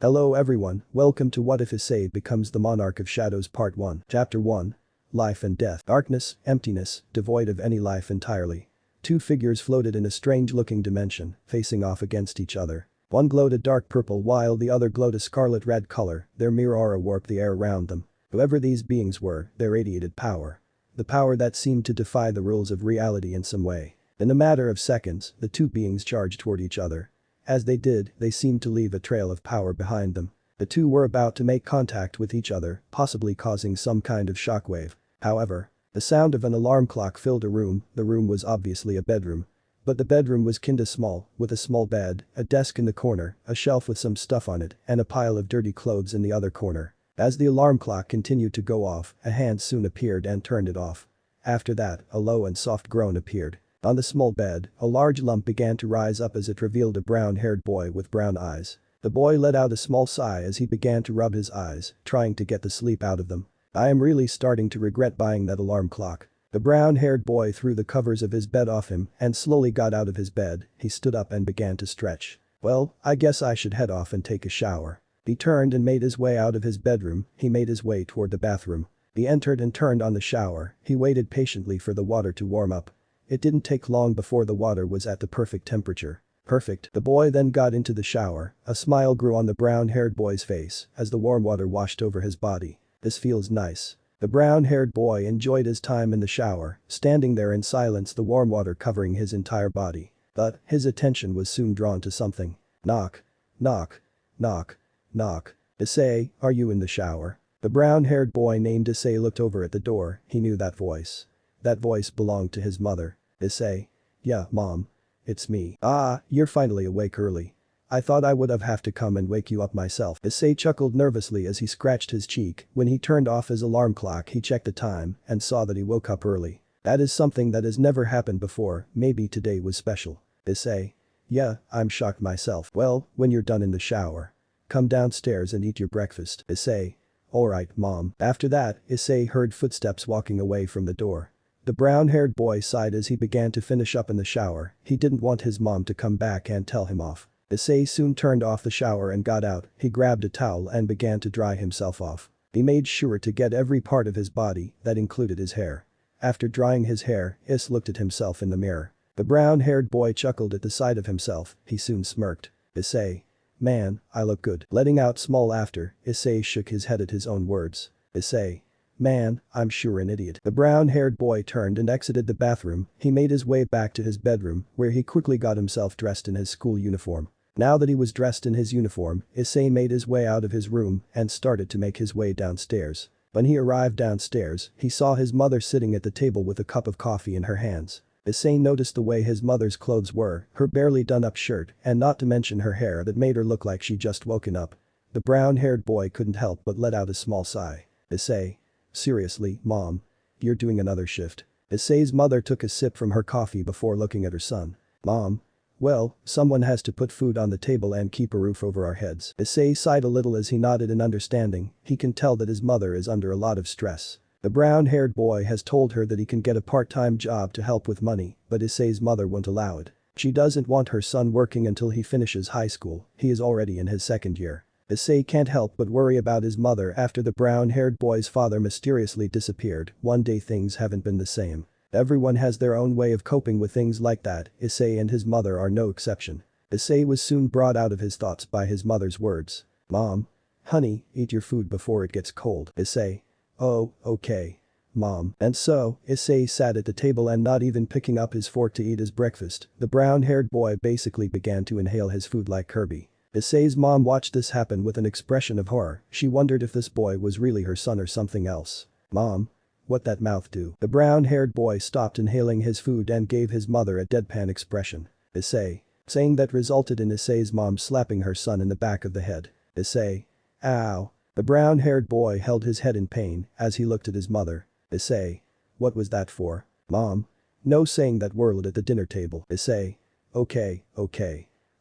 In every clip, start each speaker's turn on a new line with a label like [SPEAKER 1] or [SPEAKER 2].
[SPEAKER 1] Hello everyone, welcome to What If Issei Becomes the Monarch of Shadows Part 1. Chapter 1. Life and Death. Darkness, emptiness, devoid of any life entirely. Two figures floated in a strange-looking dimension, facing off against each other. One glowed a dark purple while the other glowed a scarlet-red color, their mirror aura warped the air around them. Whoever these beings were, they radiated power. The power that seemed to defy the rules of reality in some way. In a matter of seconds, the two beings charged toward each other. As they did, they seemed to leave a trail of power behind them. The two were about to make contact with each other, possibly causing some kind of shockwave. However, the sound of an alarm clock filled a room. The room was obviously a bedroom. But the bedroom was kinda small, with a small bed, a desk in the corner, a shelf with some stuff on it, and a pile of dirty clothes in the other corner. As the alarm clock continued to go off, a hand soon appeared and turned it off. After that, a low and soft groan appeared. On the small bed, a large lump began to rise up as it revealed a brown-haired boy with brown eyes. The boy let out a small sigh as he began to rub his eyes, trying to get the sleep out of them. I am really starting to regret buying that alarm clock. The brown-haired boy threw the covers of his bed off him and slowly got out of his bed. He stood up and began to stretch. Well, I guess I should head off and take a shower. He turned and made his way out of his bedroom. He made his way toward the bathroom. He entered and turned on the shower. He waited patiently for the water to warm up. It didn't take long before the water was at the perfect temperature. Perfect. The boy then got into the shower. A smile grew on the brown-haired boy's face as the warm water washed over his body. This feels nice. The brown-haired boy enjoyed his time in the shower, standing there in silence, the warm water covering his entire body. But his attention was soon drawn to something. Knock. Knock. Knock. Knock. Issei, are you in the shower? The brown-haired boy named Issei looked over at the door. He knew that voice. That voice belonged to his mother. Issei. Yeah, Mom. It's me. Ah, you're finally awake early. I thought I would have to come and wake you up myself. Issei chuckled nervously as he scratched his cheek. When he turned off his alarm clock, he checked the time and saw that he woke up early. That is something that has never happened before. Maybe today was special. Issei. Yeah, I'm shocked myself. Well, when you're done in the shower, come downstairs and eat your breakfast. Issei. Alright, Mom. After that, Issei heard footsteps walking away from the door. The brown-haired boy sighed as he began to finish up in the shower. He didn't want his mom to come back and tell him off. Issei soon turned off the shower and got out. He grabbed a towel and began to dry himself off. He made sure to get every part of his body, that included his hair. After drying his hair, Issei looked at himself in the mirror. The brown-haired boy chuckled at the sight of himself. He soon smirked. Issei. Man, I look good. Letting out small laughter, Issei shook his head at his own words. Issei. Man, I'm sure an idiot. The brown-haired boy turned and exited the bathroom. He made his way back to his bedroom, where he quickly got himself dressed in his school uniform. Now that he was dressed in his uniform, Issei made his way out of his room and started to make his way downstairs. When he arrived downstairs, he saw his mother sitting at the table with a cup of coffee in her hands. Issei noticed the way his mother's clothes were, her barely done-up shirt, and not to mention her hair that made her look like she just woken up. The brown-haired boy couldn't help but let out a small sigh. Issei. Seriously, Mom. You're doing another shift. Issei's mother took a sip from her coffee before looking at her son. Mom. Well, someone has to put food on the table and keep a roof over our heads. Issei sighed a little as he nodded in understanding. He can tell that his mother is under a lot of stress. The brown-haired boy has told her that he can get a part-time job to help with money, but Issei's mother won't allow it. She doesn't want her son working until he finishes high school. He is already in his second year. Issei can't help but worry about his mother after the brown-haired boy's father mysteriously disappeared. One day things haven't been the same. Everyone has their own way of coping with things like that. Issei and his mother are no exception. Issei was soon brought out of his thoughts by his mother's words. Mom. Honey, eat your food before it gets cold. Issei. Oh, okay. Mom. And so, Issei sat at the table and not even picking up his fork to eat his breakfast. The brown-haired boy basically began to inhale his food like Kirby. Issei's mom watched this happen with an expression of horror. She wondered if this boy was really her son or something else. Mom. What that mouth do? The brown-haired boy stopped inhaling his food and gave his mother a deadpan expression. Issei. Saying that resulted in Issei's mom slapping her son in the back of the head. Issei. Ow. The brown-haired boy held his head in pain as he looked at his mother. Issei. What was that for? Mom. No saying that word at the dinner table. Issei. Okay.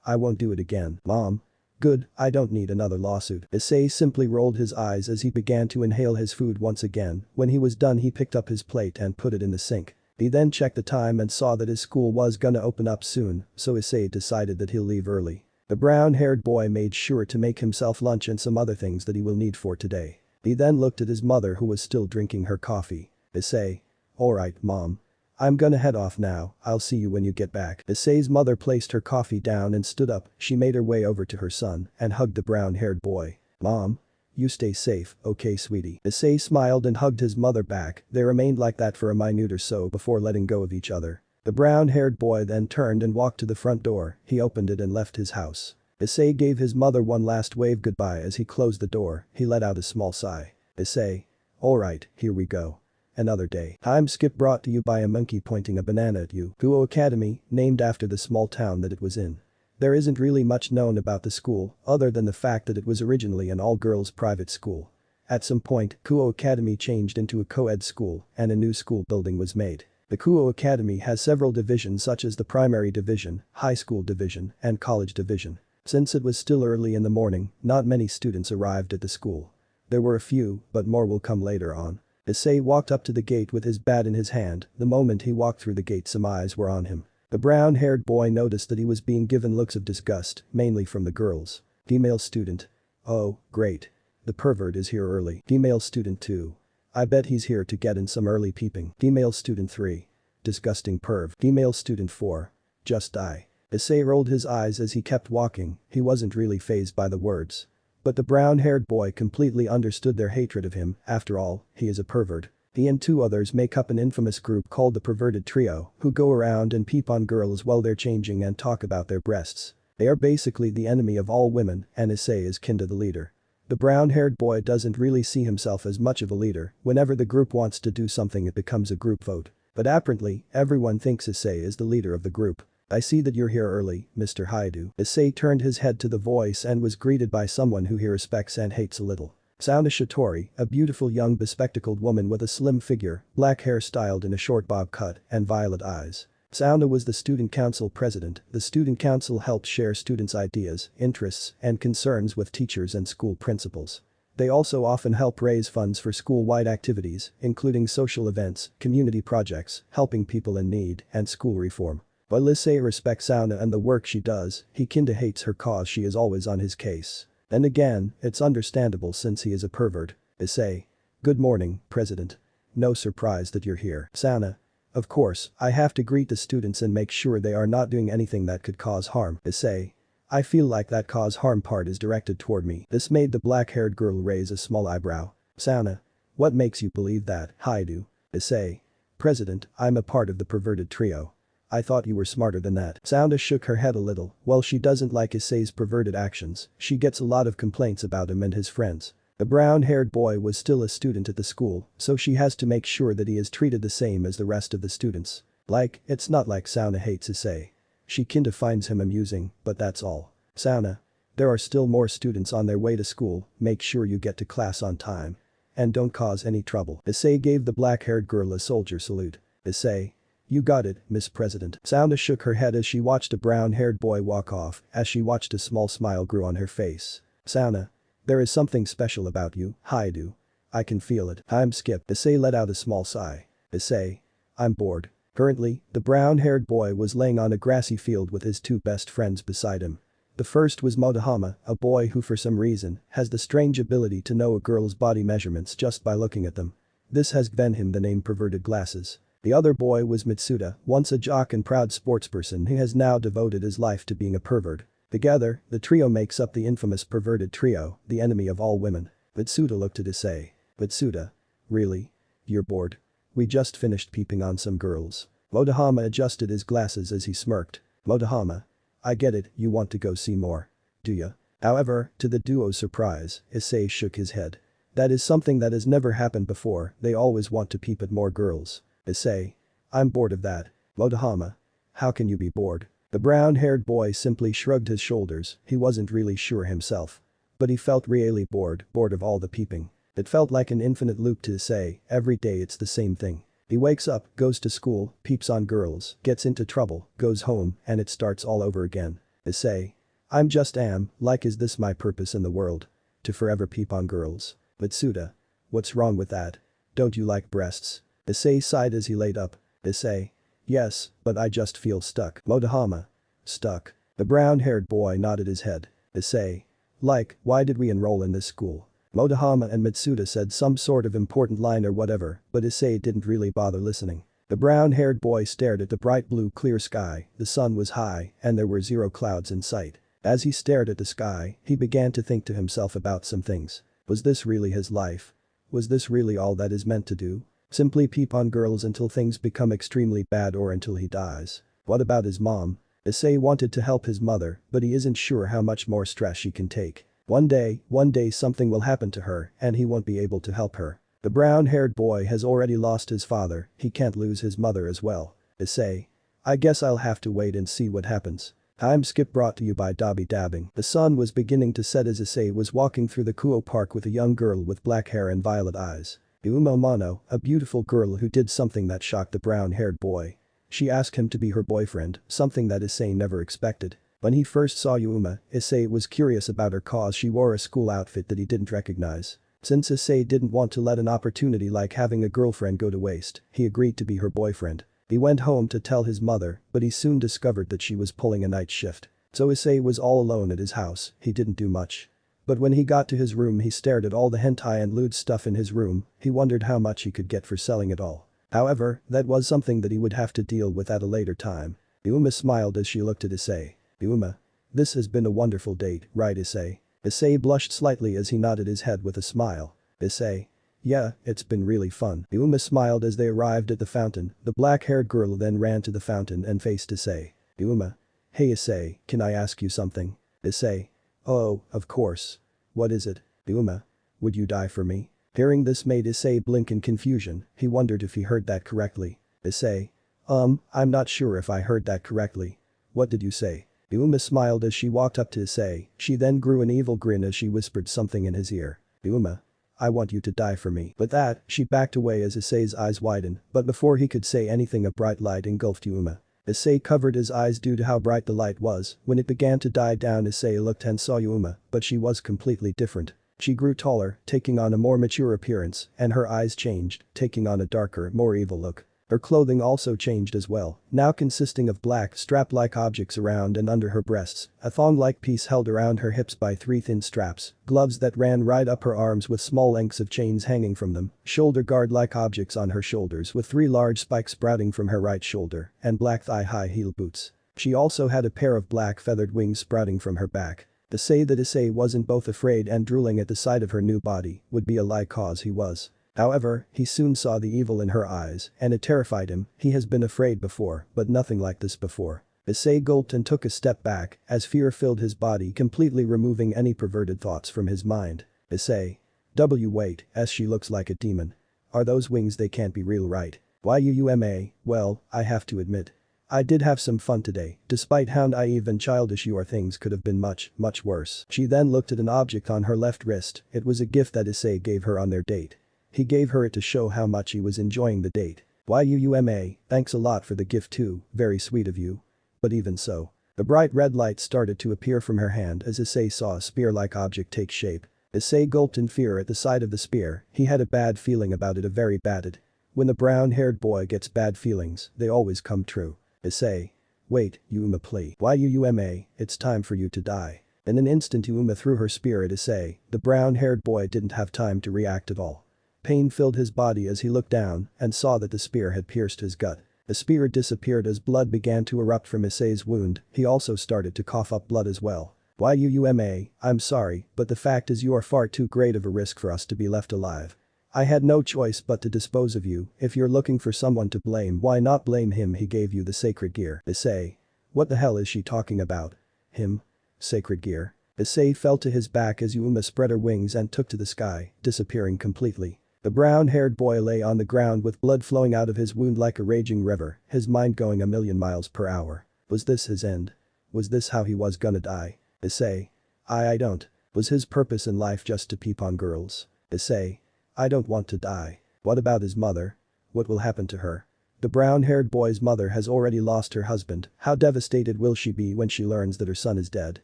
[SPEAKER 1] I won't do it again. Mom. Good, I don't need another lawsuit. Issei simply rolled his eyes as he began to inhale his food once again. When he was done, he picked up his plate and put it in the sink. He then checked the time and saw that his school was gonna open up soon, so Issei decided that he'll leave early. The brown-haired boy made sure to make himself lunch and some other things that he will need for today. He then looked at his mother who was still drinking her coffee. Issei. Alright, mom. I'm gonna head off now, I'll see you when you get back. Issei's mother placed her coffee down and stood up. She made her way over to her son and hugged the brown-haired boy. Mom. You stay safe, okay sweetie. Issei smiled and hugged his mother back. They remained like that for a minute or so before letting go of each other. The brown-haired boy then turned and walked to the front door. He opened it and left his house. Issei gave his mother one last wave goodbye as he closed the door. He let out a small sigh. Issei. Alright, here we go. Another day. Time skip brought to you by a monkey pointing a banana at you. Kuo Academy, named after the small town that it was in. There isn't really much known about the school, other than the fact that it was originally an all-girls private school. At some point, Kuo Academy changed into a co-ed school, and a new school building was made. The Kuo Academy has several divisions such as the primary division, high school division, and college division. Since it was still early in the morning, not many students arrived at the school. There were a few, but more will come later on. Issei walked up to the gate with his bat in his hand. The moment he walked through the gate, some eyes were on him. The brown-haired boy noticed that he was being given looks of disgust, mainly from the girls. Female student. Oh, great. The pervert is here early. Female student 2. I bet he's here to get in some early peeping. Female student 3. Disgusting perv. Female student 4. Just die. Issei rolled his eyes as he kept walking. He wasn't really fazed by the words. But the brown-haired boy completely understood their hatred of him. After all, he is a pervert. He and 2 others make up an infamous group called the Perverted Trio, who go around and peep on girls while they're changing and talk about their breasts. They are basically the enemy of all women, and Issei is kin to the leader. The brown-haired boy doesn't really see himself as much of a leader. Whenever the group wants to do something, it becomes a group vote. But apparently, everyone thinks Issei is the leader of the group. I see that you're here early, Mr. Highschooldxd. Issei turned his head to the voice and was greeted by someone who he respects and hates a little. Sauna Shatori, a beautiful young bespectacled woman with a slim figure, black hair styled in a short bob cut, and violet eyes. Sauna was the student council president. The student council helped share students' ideas, interests, and concerns with teachers and school principals. They also often help raise funds for school-wide activities, including social events, community projects, helping people in need, and school reform. While Issei respects Sauna and the work she does, he kinda hates her cause she is always on his case. Then again, it's understandable since he is a pervert. Issei. Good morning, President. No surprise that you're here. Sauna. Of course, I have to greet the students and make sure they are not doing anything that could cause harm. Issei. I feel like that cause harm part is directed toward me. This made the black-haired girl raise a small eyebrow. Sauna. What makes you believe that, Highschooldxd? Issei. President, I'm a part of the Perverted Trio. I thought you were smarter than that. Sauna shook her head a little. While she doesn't like Issei's perverted actions, she gets a lot of complaints about him and his friends. The brown-haired boy was still a student at the school, so she has to make sure that he is treated the same as the rest of the students. It's not like Sauna hates Issei. She kinda finds him amusing, but that's all. Sauna. There are still more students on their way to school, make sure you get to class on time. And don't cause any trouble. Issei gave the black-haired girl a soldier salute. Issei. You got it, Miss President. Sauna shook her head as she watched a brown-haired boy walk off. As she watched, a small smile grew on her face. Sauna. There is something special about you, Highschooldxd. I can feel it. Time skip. Issei let out a small sigh. Issei. I'm bored. Currently, the brown-haired boy was laying on a grassy field with his 2 best friends beside him. The first was Motohama, a boy who for some reason has the strange ability to know a girl's body measurements just by looking at them. This has given him the name Perverted Glasses. The other boy was Mitsuda, once a jock and proud sportsperson who has now devoted his life to being a pervert. Together, the trio makes up the infamous Perverted Trio, the enemy of all women. Mitsuda looked at Issei. Mitsuda. Really? You're bored? We just finished peeping on some girls. Motohama adjusted his glasses as he smirked. Motohama. I get it, you want to go see more. Do ya? However, to the duo's surprise, Issei shook his head. That is something that has never happened before. They always want to peep at more girls. Issei. I'm bored of that. Motohama. How can you be bored? The brown-haired boy simply shrugged his shoulders. He wasn't really sure himself. But he felt really bored of all the peeping. It felt like an infinite loop to Issei. Every day it's the same thing. He wakes up, goes to school, peeps on girls, gets into trouble, goes home, and it starts all over again. Issei. I'm just is this my purpose in the world? To forever peep on girls? Mitsuda. What's wrong with that? Don't you like breasts? Issei sighed as he laid up. Issei. Yes, but I just feel stuck. Motohama. Stuck. The brown-haired boy nodded his head. Issei. Like, why did we enroll in this school? Motohama and Mitsuda said some sort of important line or whatever, but Issei didn't really bother listening. The brown-haired boy stared at the bright blue clear sky, the sun was high, and there were 0 clouds in sight. As he stared at the sky, he began to think to himself about some things. Was this really his life? Was this really all that is meant to do? Simply peep on girls until things become extremely bad or until he dies? What about his mom? Issei wanted to help his mother, but he isn't sure how much more stress she can take. One day something will happen to her and he won't be able to help her. The brown-haired boy has already lost his father, he can't lose his mother as well. Issei. I guess I'll have to wait and see what happens. Time skip brought to you by Dobby Dabbing. The sun was beginning to set as Issei was walking through the Kuo Park with a young girl with black hair and violet eyes. Uma Mono, a beautiful girl who did something that shocked the brown-haired boy. She asked him to be her boyfriend, something that Issei never expected. When he first saw Yuma, Issei was curious about her cause she wore a school outfit that he didn't recognize. Since Issei didn't want to let an opportunity like having a girlfriend go to waste, he agreed to be her boyfriend. He went home to tell his mother, but he soon discovered that she was pulling a night shift. So Issei was all alone at his house, he didn't do much. But when he got to his room he stared at all the hentai and lewd stuff in his room, he wondered how much he could get for selling it all. However, that was something that he would have to deal with at a later time. Yuma smiled as she looked at Issei. Yuma. This has been a wonderful date, right Issei? Issei blushed slightly as he nodded his head with a smile. Issei. Yeah, it's been really fun. Yuma smiled as they arrived at the fountain, the black-haired girl then ran to the fountain and faced Issei. Yuma. Hey Issei, can I ask you something? Issei. Oh, of course. What is it? Yuma. Would you die for me? Hearing this made Issei blink in confusion, he wondered if he heard that correctly. Issei. I'm not sure if I heard that correctly. What did you say? Yuma smiled as she walked up to Issei, she then grew an evil grin as she whispered something in his ear. Yuma. I want you to die for me. With that, she backed away as Issei's eyes widened, but before he could say anything a bright light engulfed Yuma. Issei covered his eyes due to how bright the light was. When it began to die down Issei looked and saw Yuma, but she was completely different. She grew taller, taking on a more mature appearance, and her eyes changed, taking on a darker, more evil look. Her clothing also changed as well, now consisting of black strap-like objects around and under her breasts, a thong-like piece held around her hips by 3 thin straps, gloves that ran right up her arms with small lengths of chains hanging from them, shoulder guard-like objects on her shoulders with 3 large spikes sprouting from her right shoulder, and black thigh-high heel boots. She also had a pair of black feathered wings sprouting from her back. To say that Issei wasn't both afraid and drooling at the sight of her new body would be a lie cause he was. However, he soon saw the evil in her eyes, and it terrified him. He has been afraid before, but nothing like this before. Issei gulped and took a step back, as fear filled his body, completely removing any perverted thoughts from his mind. Issei. Wait, as she looks like a demon. Are those wings? They can't be real, right? Yuma, well, I have to admit. I did have some fun today, despite how naive and childish your things could have been much worse. She then looked at an object on her left wrist. It was a gift that Issei gave her on their date. He gave her it to show how much he was enjoying the date. Yuma, thanks a lot for the gift too, very sweet of you. But even so. The bright red light started to appear from her hand as Issei saw a spear-like object take shape. Issei gulped in fear at the sight of the spear, he had a bad feeling about it, a very bad. When the brown-haired boy gets bad feelings, they always come true. Issei. Wait, Yuma please. Yuma, it's time for you to die. In an instant Yuma threw her spear at Issei, the brown-haired boy didn't have time to react at all. Pain filled his body as he looked down and saw that the spear had pierced his gut. The spear disappeared as blood began to erupt from Issei's wound, he also started to cough up blood as well. Yuma, I'm sorry, but the fact is you are far too great of a risk for us to be left alive. I had no choice but to dispose of you. If you're looking for someone to blame, why not blame him? He gave you the sacred gear. Issei. What the hell is she talking about? Him? Sacred gear? Issei fell to his back as Yuma spread her wings and took to the sky, disappearing completely. The brown-haired boy lay on the ground with blood flowing out of his wound like a raging river, his mind going a million miles per hour. Was this his end? Was this how he was gonna die? Issei. I don't. Was his purpose in life just to peep on girls? Issei. I don't want to die. What about his mother? What will happen to her? The brown-haired boy's mother has already lost her husband, how devastated will she be when she learns that her son is dead?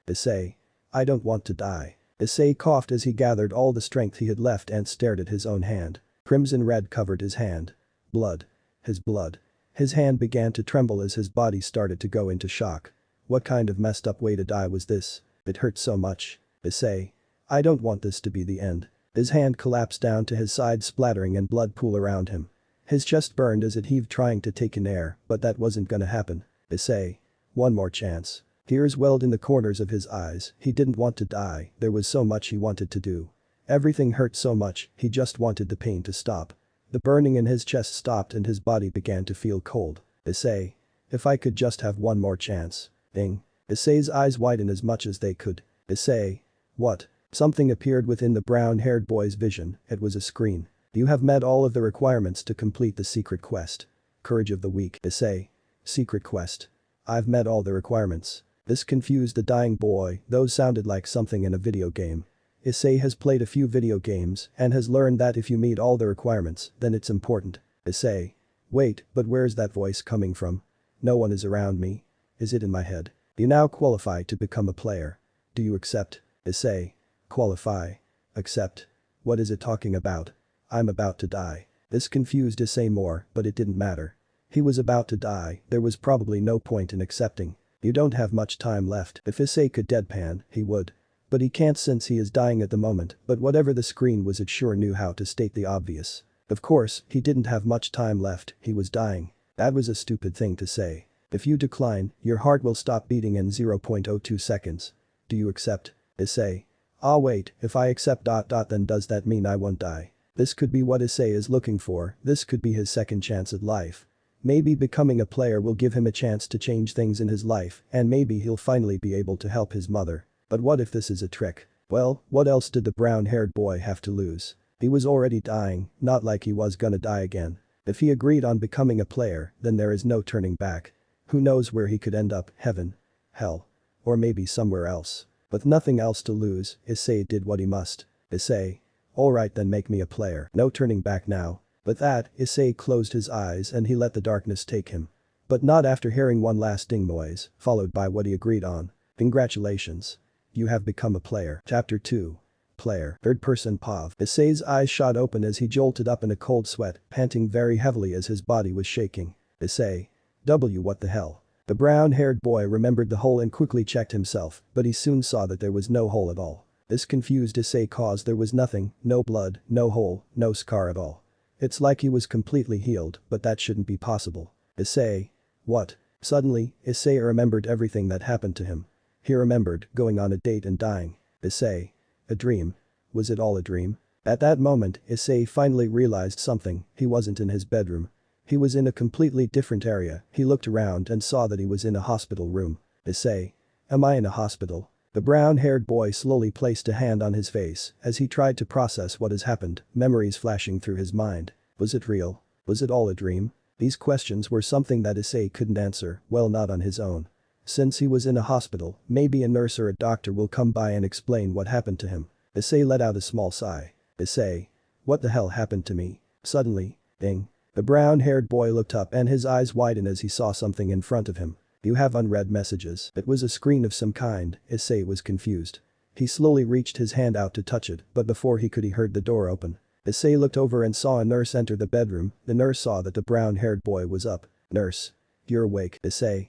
[SPEAKER 1] Issei. I don't want to die. Issei coughed as he gathered all the strength he had left and stared at his own hand. Crimson red covered his hand. Blood. His blood. His hand began to tremble as his body started to go into shock. What kind of messed up way to die was this? It hurt so much. Issei. I don't want this to be the end. His hand collapsed down to his side, splattering and blood pool around him. His chest burned as it heaved, trying to take in air, but that wasn't gonna happen. Issei. One more chance. Tears welled in the corners of his eyes. He didn't want to die, there was so much he wanted to do. Everything hurt so much, he just wanted the pain to stop. The burning in his chest stopped and his body began to feel cold. Issei. If I could just have one more chance. Ding. Issei's eyes widened as much as they could. Issei. What? Something appeared within the brown-haired boy's vision. It was a screen. You have met all of the requirements to complete the secret quest. Courage of the weak. Issei. Secret quest. I've met all the requirements. This confused the dying boy, those sounded like something in a video game. Issei has played a few video games and has learned that if you meet all the requirements, then it's important. Issei. Wait, but where's that voice coming from? No one is around me. Is it in my head? You now qualify to become a player. Do you accept? Issei. Qualify. Accept. What is it talking about? I'm about to die. This confused Issei more, but it didn't matter. He was about to die, there was probably no point in accepting. You don't have much time left. If Issei could deadpan, he would. But he can't since he is dying at the moment, but whatever the screen was, it sure knew how to state the obvious. Of course, he didn't have much time left, he was dying. That was a stupid thing to say. If you decline, your heart will stop beating in 0.02 seconds. Do you accept? Issei. Ah wait, if I accept then does that mean I won't die? This could be what Issei is looking for, this could be his second chance at life. Maybe becoming a player will give him a chance to change things in his life, and maybe he'll finally be able to help his mother. But what if this is a trick? Well, what else did the brown-haired boy have to lose? He was already dying, not like he was gonna die again. If he agreed on becoming a player, then there is no turning back. Who knows where he could end up, heaven, hell, or maybe somewhere else. With nothing else to lose, Issei did what he must. Issei. Alright then, make me a player. No turning back now. With that, Issei closed his eyes and he let the darkness take him. But not after hearing one last ding noise, followed by what he agreed on. Congratulations. You have become a player. Chapter 2. Player. Third-person POV. Issei's eyes shot open as he jolted up in a cold sweat, panting very heavily as his body was shaking. Issei. What the hell? The brown-haired boy remembered the hole and quickly checked himself, but he soon saw that there was no hole at all. This confused Issei cause there was nothing, no blood, no hole, no scar at all. It's like he was completely healed, but that shouldn't be possible. Issei. What? Suddenly, Issei remembered everything that happened to him. He remembered going on a date and dying. Issei. A dream. Was it all a dream? At that moment, Issei finally realized something. He wasn't in his bedroom. He was in a completely different area. He looked around and saw that he was in a hospital room. Issei. Am I in a hospital? The brown-haired boy slowly placed a hand on his face as he tried to process what has happened, memories flashing through his mind. Was it real? Was it all a dream? These questions were something that Issei couldn't answer, well, not on his own. Since he was in a hospital, maybe a nurse or a doctor will come by and explain what happened to him. Issei let out a small sigh. Issei. What the hell happened to me? Suddenly, ding. The brown-haired boy looked up and his eyes widened as he saw something in front of him. You have unread messages. It was a screen of some kind. Issei was confused. He slowly reached his hand out to touch it, but before he could, he heard the door open. Issei looked over and saw a nurse enter the bedroom. The nurse saw that the brown-haired boy was up. Nurse. You're awake. Issei.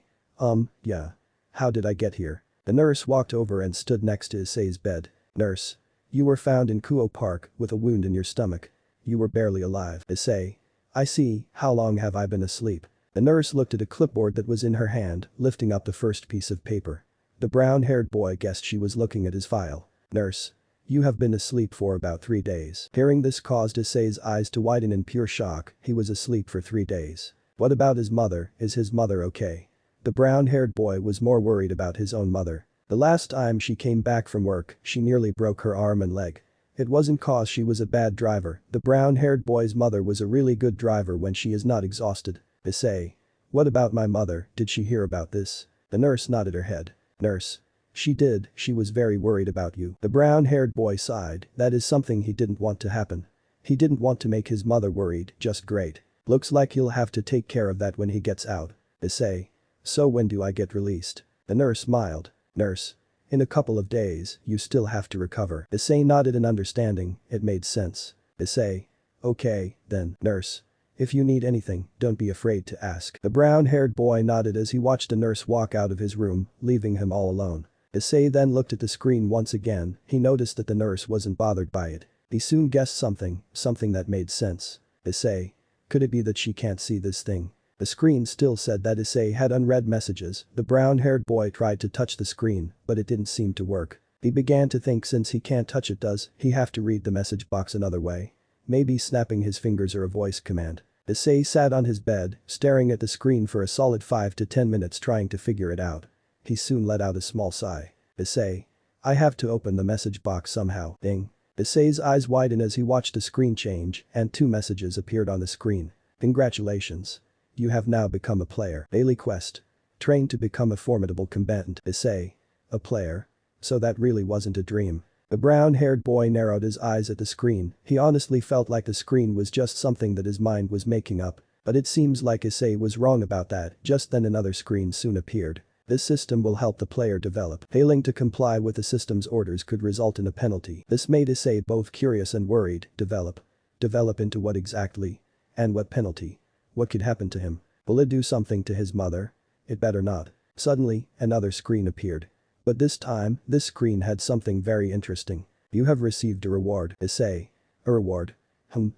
[SPEAKER 1] Yeah. How did I get here? The nurse walked over and stood next to Issei's bed. Nurse. You were found in Kuo Park with a wound in your stomach. You were barely alive. Issei. I see, how long have I been asleep? The nurse looked at a clipboard that was in her hand, lifting up the first piece of paper. The brown-haired boy guessed she was looking at his file. Nurse. You have been asleep for about 3 days. Hearing this caused Issei's eyes to widen in pure shock. He was asleep for 3 days. What about his mother? Is his mother okay? The brown-haired boy was more worried about his own mother. The last time she came back from work, she nearly broke her arm and leg. It wasn't cause she was a bad driver. The brown-haired boy's mother was a really good driver when she is not exhausted. Issei. What about my mother? Did she hear about this? The nurse nodded her head. Nurse. She did, she was very worried about you. The brown-haired boy sighed. That is something he didn't want to happen. He didn't want to make his mother worried, just great. Looks like he'll have to take care of that when he gets out. Issei. So when do I get released? The nurse smiled. Nurse. In a couple of days, you still have to recover. Issei nodded in understanding, it made sense. Issei. Okay, then. Nurse. If you need anything, don't be afraid to ask. The brown-haired boy nodded as he watched a nurse walk out of his room, leaving him all alone. Issei then looked at the screen once again. He noticed that the nurse wasn't bothered by it. He soon guessed something that made sense. Issei. Could it be that she can't see this thing? The screen still said that Issei had unread messages. The brown-haired boy tried to touch the screen, but it didn't seem to work. He began to think since he can't touch it, does he have to read the message box another way? Maybe snapping his fingers or a voice command. Issei sat on his bed, staring at the screen for a solid 5 to 10 minutes trying to figure it out. He soon let out a small sigh. Issei. I have to open the message box somehow. Ding. Issei's eyes widened as he watched the screen change, and 2 messages appeared on the screen. Congratulations. You have now become a player. Daily quest. Train to become a formidable combatant. Issei. A player? So that really wasn't a dream. The brown-haired boy narrowed his eyes at the screen. He honestly felt like the screen was just something that his mind was making up. But it seems like Issei was wrong about that. Just then another screen soon appeared. This system will help the player develop. Failing to comply with the system's orders could result in a penalty. This made Issei both curious and worried. Develop. Develop into what exactly? And what penalty? What could happen to him? Will it do something to his mother? It better not. Suddenly, another screen appeared. But this time, this screen had something very interesting. You have received a reward. Issei. A reward?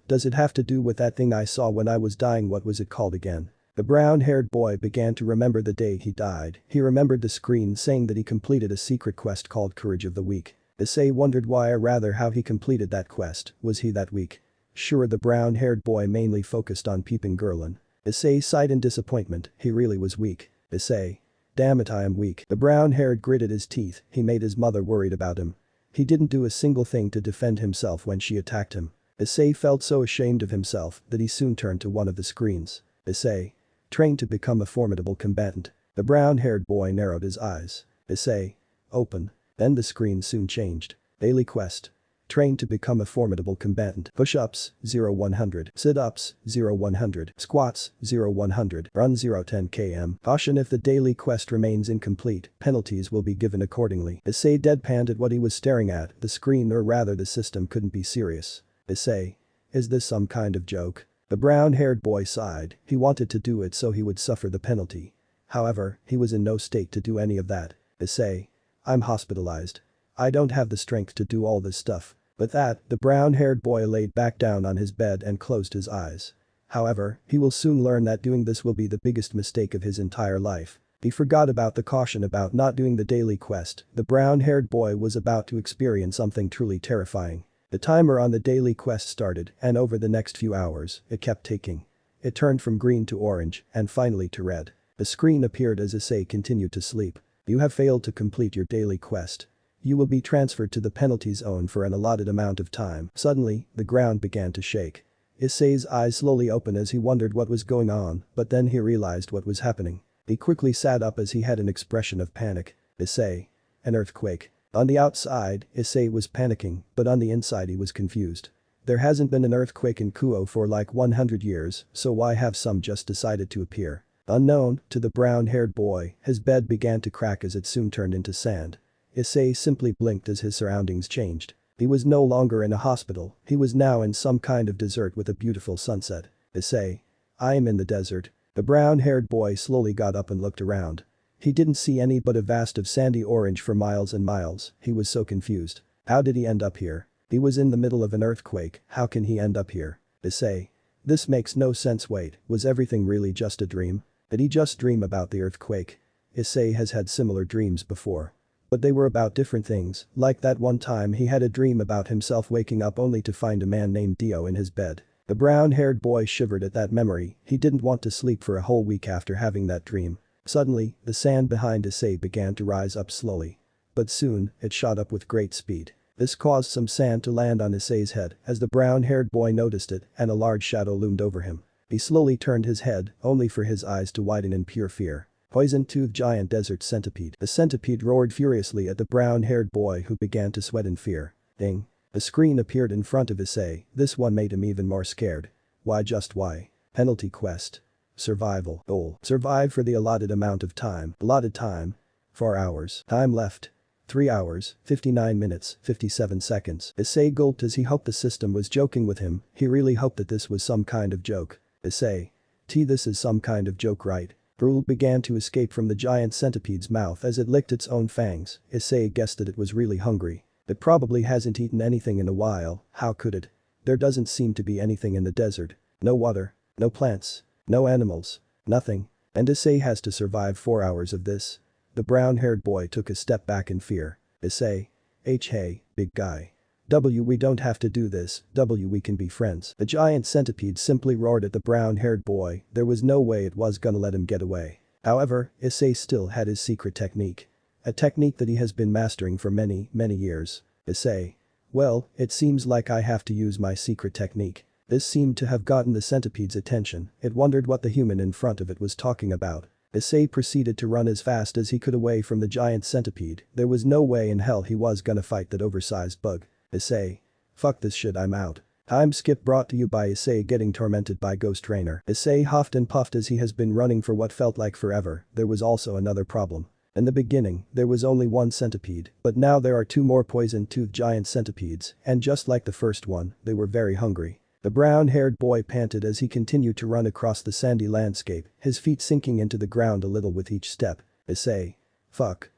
[SPEAKER 1] Does it have to do with that thing I saw when I was dying? What was it called again? The brown-haired boy began to remember the day he died. He remembered the screen saying that he completed a secret quest called Courage of the Weak. Issei wondered why, or rather how he completed that quest. Was he that weak? Sure, the brown-haired boy mainly focused on peeping girlin. Issei sighed in disappointment. He really was weak. Issei. Damn it, I am weak. The brown-haired gritted his teeth. He made his mother worried about him. He didn't do a single thing to defend himself when she attacked him. Issei felt so ashamed of himself that he soon turned to one of the screens. Issei. Train to become a formidable combatant. The brown-haired boy narrowed his eyes. Issei. Open. Then the screen soon changed. Daily quest. Train to become a formidable combatant. Push-ups, 0-100. Sit-ups, 0-100. Squats, 0-100. Run 0-10 km. Caution: if the daily quest remains incomplete, penalties will be given accordingly. Issei deadpanned at what he was staring at. The screen, or rather the system, couldn't be serious. Issei. Is this some kind of joke? The brown-haired boy sighed. He wanted to do it so he would suffer the penalty. However, he was in no state to do any of that. Issei. I'm hospitalized. I don't have the strength to do all this stuff. With that, the brown-haired boy laid back down on his bed and closed his eyes. However, he will soon learn that doing this will be the biggest mistake of his entire life. He forgot about the caution about not doing the daily quest. The brown-haired boy was about to experience something truly terrifying. The timer on the daily quest started, and over the next few hours, it kept ticking. It turned from green to orange, and finally to red. A screen appeared as Issei continued to sleep. You have failed to complete your daily quest. You will be transferred to the penalty zone for an allotted amount of time. Suddenly, the ground began to shake. Issei's eyes slowly opened as he wondered what was going on, but then he realized what was happening. He quickly sat up as he had an expression of panic. Issei. An earthquake. On the outside, Issei was panicking, but on the inside he was confused. There hasn't been an earthquake in Kuo for like 100 years, so why have some just decided to appear? Unknown to the brown-haired boy, his bed began to crack as it soon turned into sand. Issei simply blinked as his surroundings changed. He was no longer in a hospital, he was now in some kind of desert with a beautiful sunset. Issei. I am in the desert. The brown-haired boy slowly got up and looked around. He didn't see any but a vast of sandy orange for miles and miles. He was so confused. How did he end up here? He was in the middle of an earthquake. How can he end up here? Issei. This makes no sense. Wait, was everything really just a dream? Did he just dream about the earthquake? Issei has had similar dreams before. But they were about different things, like that one time he had a dream about himself waking up only to find a man named Dio in his bed. The brown-haired boy shivered at that memory. He didn't want to sleep for a whole week after having that dream. Suddenly, the sand behind Issei began to rise up slowly. But soon, it shot up with great speed. This caused some sand to land on Issei's head as the brown-haired boy noticed it, and a large shadow loomed over him. He slowly turned his head, only for his eyes to widen in pure fear. Poison-toothed giant desert centipede. The centipede roared furiously at the brown-haired boy, who began to sweat in fear. Ding. A screen appeared in front of Issei. This one made him even more scared. Why, just why? Penalty quest. Survival goal. Survive for the allotted amount of time. Allotted time. 4 hours. Time left. 3 hours, 59 minutes, 57 seconds. Issei gulped as he hoped the system was joking with him. He really hoped that this was some kind of joke. Issei. This is some kind of joke, right? Drool began to escape from the giant centipede's mouth as it licked its own fangs. Issei guessed that it was really hungry. It probably hasn't eaten anything in a while, how could it? There doesn't seem to be anything in the desert. No water, no plants, no animals, nothing. And Issei has to survive 4 hours of this. The brown-haired boy took a step back in fear. Issei. Hey, big guy. We don't have to do this, we can be friends. The giant centipede simply roared at the brown-haired boy. There was no way it was gonna let him get away. However, Issei still had his secret technique. A technique that he has been mastering for many years. Issei. Well, it seems like I have to use my secret technique. This seemed to have gotten the centipede's attention. It wondered what the human in front of it was talking about. Issei proceeded to run as fast as he could away from the giant centipede. There was no way in hell he was gonna fight that oversized bug. Issei. Fuck this shit, I'm out. Time skip brought to you by Issei getting tormented by Ghost Trainer. Issei huffed and puffed as he has been running for what felt like forever. There was also another problem. In the beginning, there was only one centipede, but now there are 2 more poison-toothed giant centipedes, and just like the first one, they were very hungry. The brown-haired boy panted as he continued to run across the sandy landscape, his feet sinking into the ground a little with each step. Issei. Fuck.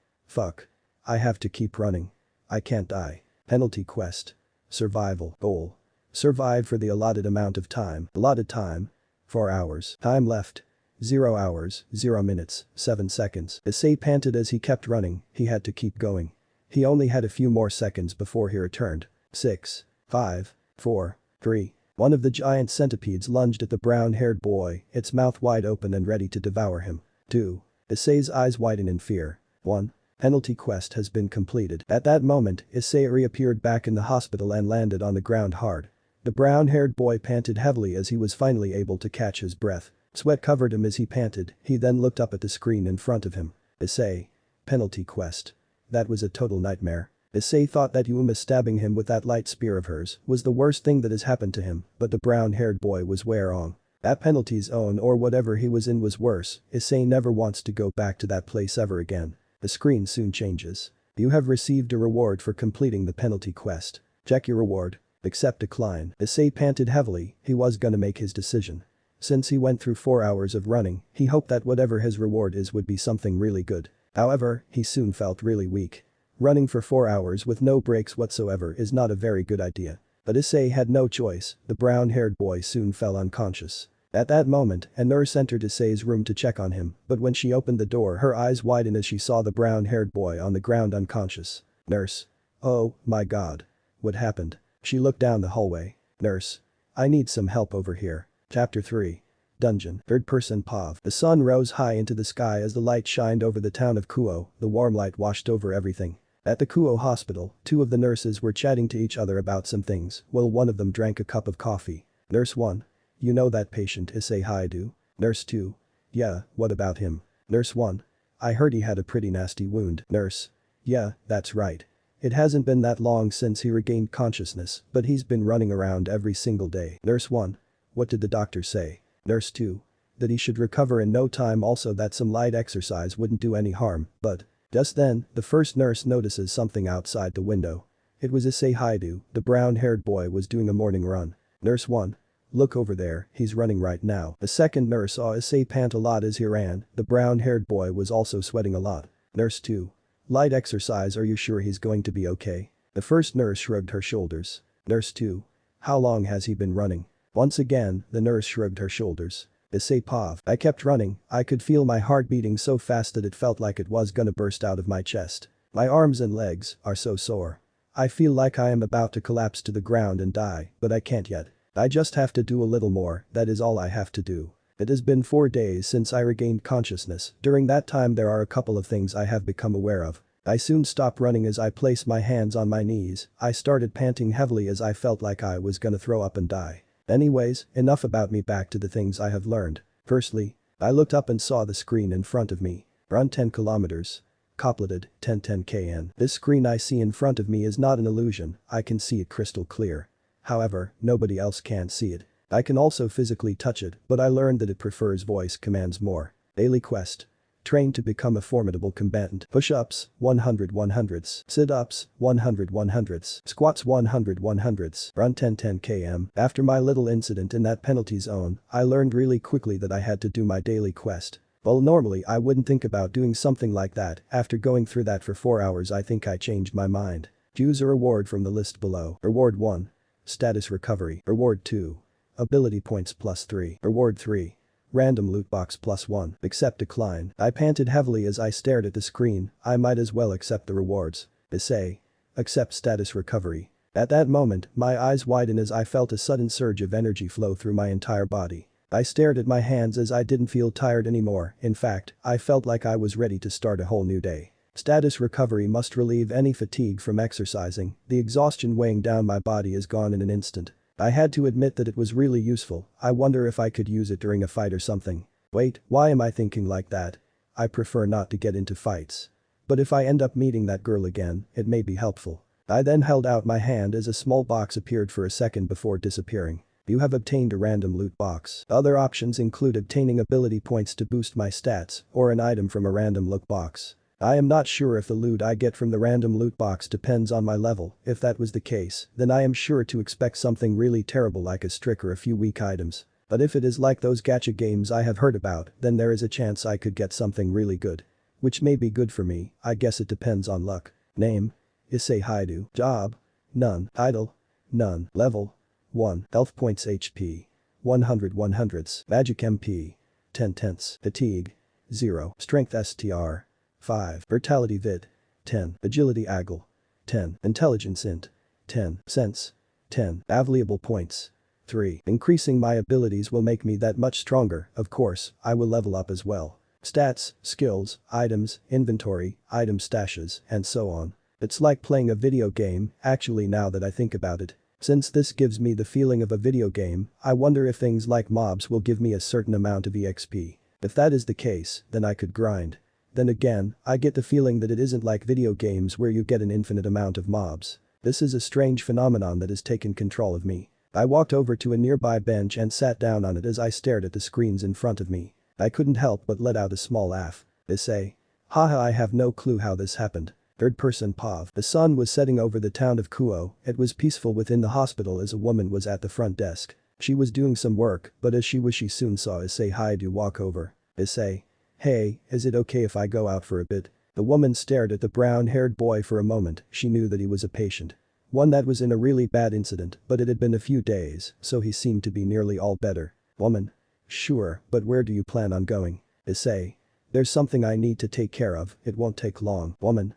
[SPEAKER 1] I have to keep running. I can't die. Penalty quest. Survival goal. Survive for the allotted amount of time. Allotted time. 4 hours. Time left. 0 hours, 0 minutes, 7 seconds. Issei panted as he kept running. He had to keep going. He only had a few more seconds before he returned. 6, 5, 4, 3. One of the giant centipedes lunged at the brown-haired boy, its mouth wide open and ready to devour him. 2. Issei's eyes widen in fear. 1. Penalty quest has been completed. At that moment, Issei reappeared back in the hospital and landed on the ground hard. The brown-haired boy panted heavily as he was finally able to catch his breath. Sweat covered him as he panted. He then looked up at the screen in front of him. Issei. Penalty quest. That was a total nightmare. Issei thought that Yuma stabbing him with that light spear of hers was the worst thing that has happened to him, but the brown-haired boy was way wrong. That penalty zone or whatever he was in was worse. Issei never wants to go back to that place ever again. The screen soon changes. You have received a reward for completing the penalty quest. Check your reward. Accept decline. Issei panted heavily. He was gonna make his decision. Since he went through 4 hours of running, he hoped that whatever his reward is would be something really good. However, he soon felt really weak. Running for 4 hours with no breaks whatsoever is not a very good idea. But Issei had no choice. The brown-haired boy soon fell unconscious. At that moment, a nurse entered Issei's room to check on him, but when she opened the door her eyes widened as she saw the brown-haired boy on the ground unconscious. Nurse. Oh, my god. What happened? She looked down the hallway. Nurse. I need some help over here. Chapter 3. Dungeon. Third-person POV. The sun rose high into the sky as the light shined over the town of Kuo. The warm light washed over everything. At the Kuo hospital, 2 of the nurses were chatting to each other about some things while one of them drank a cup of coffee. Nurse 1. You know that patient isseihyoudou? Nurse 2. Yeah, what about him? Nurse 1. I heard he had a pretty nasty wound. Nurse. Yeah, that's right. It hasn't been that long since he regained consciousness, but he's been running around every single day. Nurse 1. What did the doctor say? Nurse 2. That he should recover in no time, also that some light exercise wouldn't do any harm, but… Just then, the first nurse notices something outside the window. It was isseihyoudou, the brown-haired boy was doing a morning run. Nurse 1. Look over there, he's running right now. The second nurse saw Issei pant a lot as he ran. The brown-haired boy was also sweating a lot. Nurse 2. Light exercise, are you sure he's going to be okay? The first nurse shrugged her shoulders. Nurse 2. How long has he been running? Once again, the nurse shrugged her shoulders. Issei POV. I kept running. I could feel my heart beating so fast that it felt like it was gonna burst out of my chest. My arms and legs are so sore. I feel like I am about to collapse to the ground and die, but I can't yet. I just have to do a little more, that is all I have to do. It has been 4 days since I regained consciousness. During that time there are a couple of things I have become aware of. I soon stopped running as I placed my hands on my knees. I started panting heavily as I felt like I was gonna throw up and die. Anyways, enough about me, back to the things I have learned. Firstly, I looked up and saw the screen in front of me. Run 10 kilometers. Coupleted, 10 kn. This screen I see in front of me is not an illusion, I can see it crystal clear. However, nobody else can see it. I can also physically touch it, but I learned that it prefers voice commands more. Daily quest. Train to become a formidable combatant. Push-ups, 100 100s. Sit-ups, 100 100s. Squats 100 100s. Run 10 10 km. After my little incident in that penalty zone, I learned really quickly that I had to do my daily quest. Well, normally I wouldn't think about doing something like that. After going through that for 4 hours, I think I changed my mind. Choose a reward from the list below. Reward 1. Status recovery. Reward 2. Ability points +3. Reward 3. Random loot box +1. Accept decline. I panted heavily as I stared at the screen. I might as well accept the rewards. Issei. Accept status recovery. At that moment, my eyes widened as I felt a sudden surge of energy flow through my entire body. I stared at my hands as I didn't feel tired anymore. In fact, I felt like I was ready to start a whole new day. Status recovery must relieve any fatigue from exercising. The exhaustion weighing down my body is gone in an instant. I had to admit that it was really useful. I wonder if I could use it during a fight or something. Wait, why am I thinking like that? I prefer not to get into fights. But if I end up meeting that girl again, it may be helpful. I then held out my hand as a small box appeared for a second before disappearing. You have obtained a random loot box. Other options include obtaining ability points to boost my stats or an item from a random loot box. I am not sure if the loot I get from the random loot box depends on my level. If that was the case, then I am sure to expect something really terrible like a strick or a few weak items. But if it is like those gacha games I have heard about, then there is a chance I could get something really good. Which may be good for me. I guess it depends on luck. Name: Isseihyoudou. Job: none. Title: none. Level: 1. Health points HP: 100 100s. Magic MP: 10 tenths. Fatigue: 0. Strength STR: 5. Vitality Vid: 10. Agility Agile: 10. Intelligence Int: 10. Sense: 10. Available points: 3. Increasing my abilities will make me that much stronger. Of course, I will level up as well. Stats, skills, items, inventory, item stashes, and so on. It's like playing a video game, actually, now that I think about it. Since this gives me the feeling of a video game, I wonder if things like mobs will give me a certain amount of EXP. If that is the case, then I could grind. Then again, I get the feeling that it isn't like video games where you get an infinite amount of mobs. This is a strange phenomenon that has taken control of me. I walked over to a nearby bench and sat down on it as I stared at the screens in front of me. I couldn't help but let out a small laugh. Issei. Haha, I have no clue how this happened. Third person POV. The sun was setting over the town of Kuo. It was peaceful within the hospital as a woman was at the front desk. She was doing some work, but as she soon saw Isseihyoudou walk over. Issei. Hey, is it okay if I go out for a bit? The woman stared at the brown-haired boy for a moment. She knew that he was a patient. One that was in a really bad incident, but it had been a few days, so he seemed to be nearly all better. Woman. Sure, but where do you plan on going? Issei. There's something I need to take care of, it won't take long. Woman.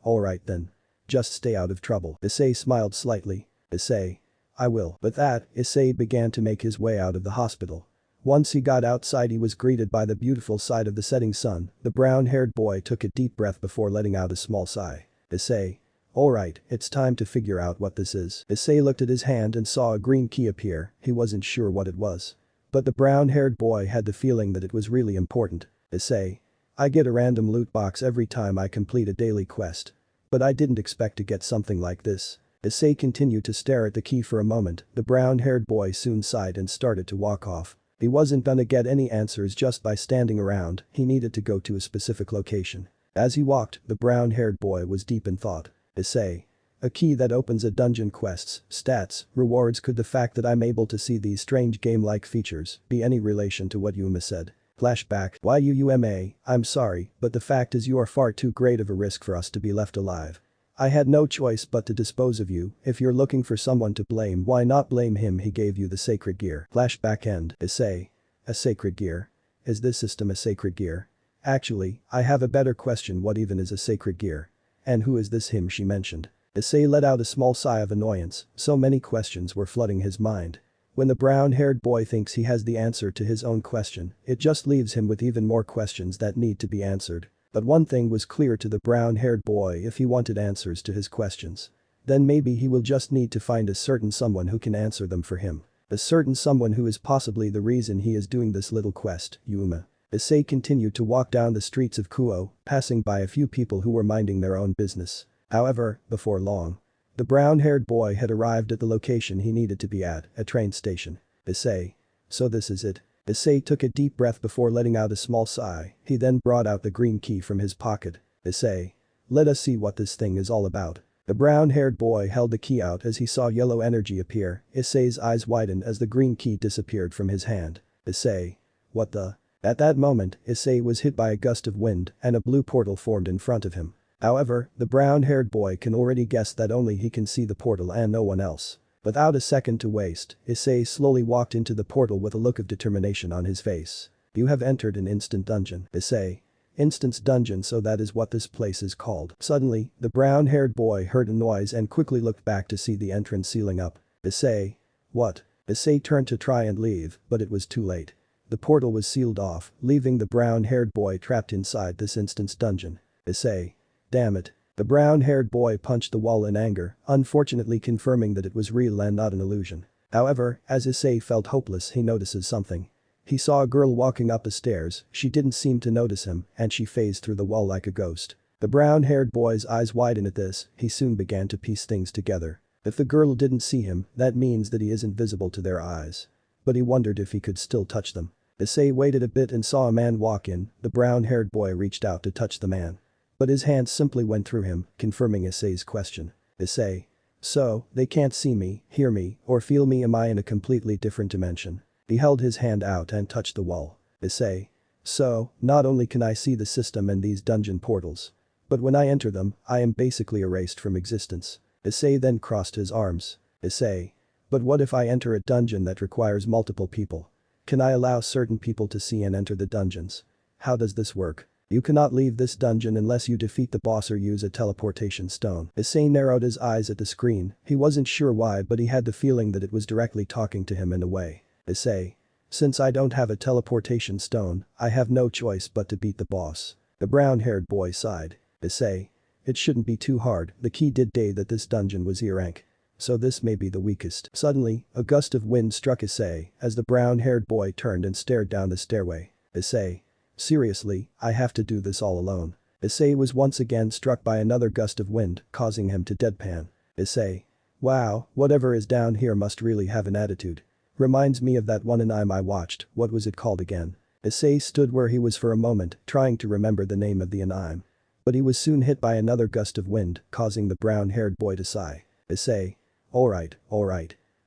[SPEAKER 1] Alright then. Just stay out of trouble. Issei smiled slightly. Issei. I will. With that, Issei began to make his way out of the hospital. Once he got outside, he was greeted by the beautiful sight of the setting sun. The brown-haired boy took a deep breath before letting out a small sigh. Issei. Alright, it's time to figure out what this is. Issei looked at his hand and saw a green key appear. He wasn't sure what it was. But the brown-haired boy had the feeling that it was really important. Issei. I get a random loot box every time I complete a daily quest. But I didn't expect to get something like this. Issei continued to stare at the key for a moment. The brown-haired boy soon sighed and started to walk off. He wasn't gonna get any answers just by standing around. He needed to go to a specific location. As he walked, the brown-haired boy was deep in thought. Issei. A key that opens a dungeon quests, stats, rewards. Could the fact that I'm able to see these strange game-like features be any relation to what Yuma said? Flashback. Why Yuma? I'm sorry, but the fact is you are far too great of a risk for us to be left alive. I had no choice but to dispose of you. If you're looking for someone to blame, why not blame him? He gave you the sacred gear. Flashback end. Issei. A sacred gear? Is this system a sacred gear? Actually, I have a better question. What even is a sacred gear? And who is this him she mentioned? Issei let out a small sigh of annoyance. So many questions were flooding his mind. When the brown-haired boy thinks he has the answer to his own question, it just leaves him with even more questions that need to be answered. But one thing was clear to the brown-haired boy: if he wanted answers to his questions, then maybe he will just need to find a certain someone who can answer them for him. A certain someone who is possibly the reason he is doing this little quest. Yuma. Issei continued to walk down the streets of Kuo, passing by a few people who were minding their own business. However, before long, the brown-haired boy had arrived at the location he needed to be at, a train station. Issei. So this is it. Issei took a deep breath before letting out a small sigh. He then brought out the green key from his pocket. Issei. Let us see what this thing is all about. The brown-haired boy held the key out as he saw yellow energy appear. Issei's eyes widened as the green key disappeared from his hand. Issei. What the? At that moment, Issei was hit by a gust of wind and a blue portal formed in front of him. However, the brown-haired boy can already guess that only he can see the portal and no one else. Without a second to waste, Issei slowly walked into the portal with a look of determination on his face. You have entered an instant dungeon. Issei. Instant's dungeon, so that is what this place is called. Suddenly, the brown-haired boy heard a noise and quickly looked back to see the entrance sealing up. Issei. What? Issei turned to try and leave, but it was too late. The portal was sealed off, leaving the brown-haired boy trapped inside this instant's dungeon. Issei. Damn it. The brown-haired boy punched the wall in anger, unfortunately confirming that it was real and not an illusion. However, as Issei felt hopeless, he notices something. He saw a girl walking up the stairs. She didn't seem to notice him and she phased through the wall like a ghost. The brown-haired boy's eyes widened at this. He soon began to piece things together. If the girl didn't see him, that means that he isn't visible to their eyes. But he wondered if he could still touch them. Issei waited a bit and saw a man walk in. The brown-haired boy reached out to touch the man. But his hand simply went through him, confirming Issei's question. Issei. So, they can't see me, hear me, or feel me? Am I in a completely different dimension? He held his hand out and touched the wall. Issei. So, not only can I see the system and these dungeon portals, but when I enter them, I am basically erased from existence. Issei then crossed his arms. Issei. But what if I enter a dungeon that requires multiple people? Can I allow certain people to see and enter the dungeons? How does this work? You cannot leave this dungeon unless you defeat the boss or use a teleportation stone. Issei narrowed his eyes at the screen. He wasn't sure why, but he had the feeling that it was directly talking to him in a way. Issei. Since I don't have a teleportation stone, I have no choice but to beat the boss. The brown-haired boy sighed. Issei. It shouldn't be too hard. The key did say that this dungeon was E rank. So this may be the weakest. Suddenly, a gust of wind struck Issei as the brown-haired boy turned and stared down the stairway. Issei. Seriously, I have to do this all alone. Issei was once again struck by another gust of wind, causing him to deadpan. Issei. Wow, whatever is down here must really have an attitude. Reminds me of that one anime I watched. What was it called again? Issei stood where he was for a moment, trying to remember the name of the anime. But he was soon hit by another gust of wind, causing the brown-haired boy to sigh. Issei. Alright.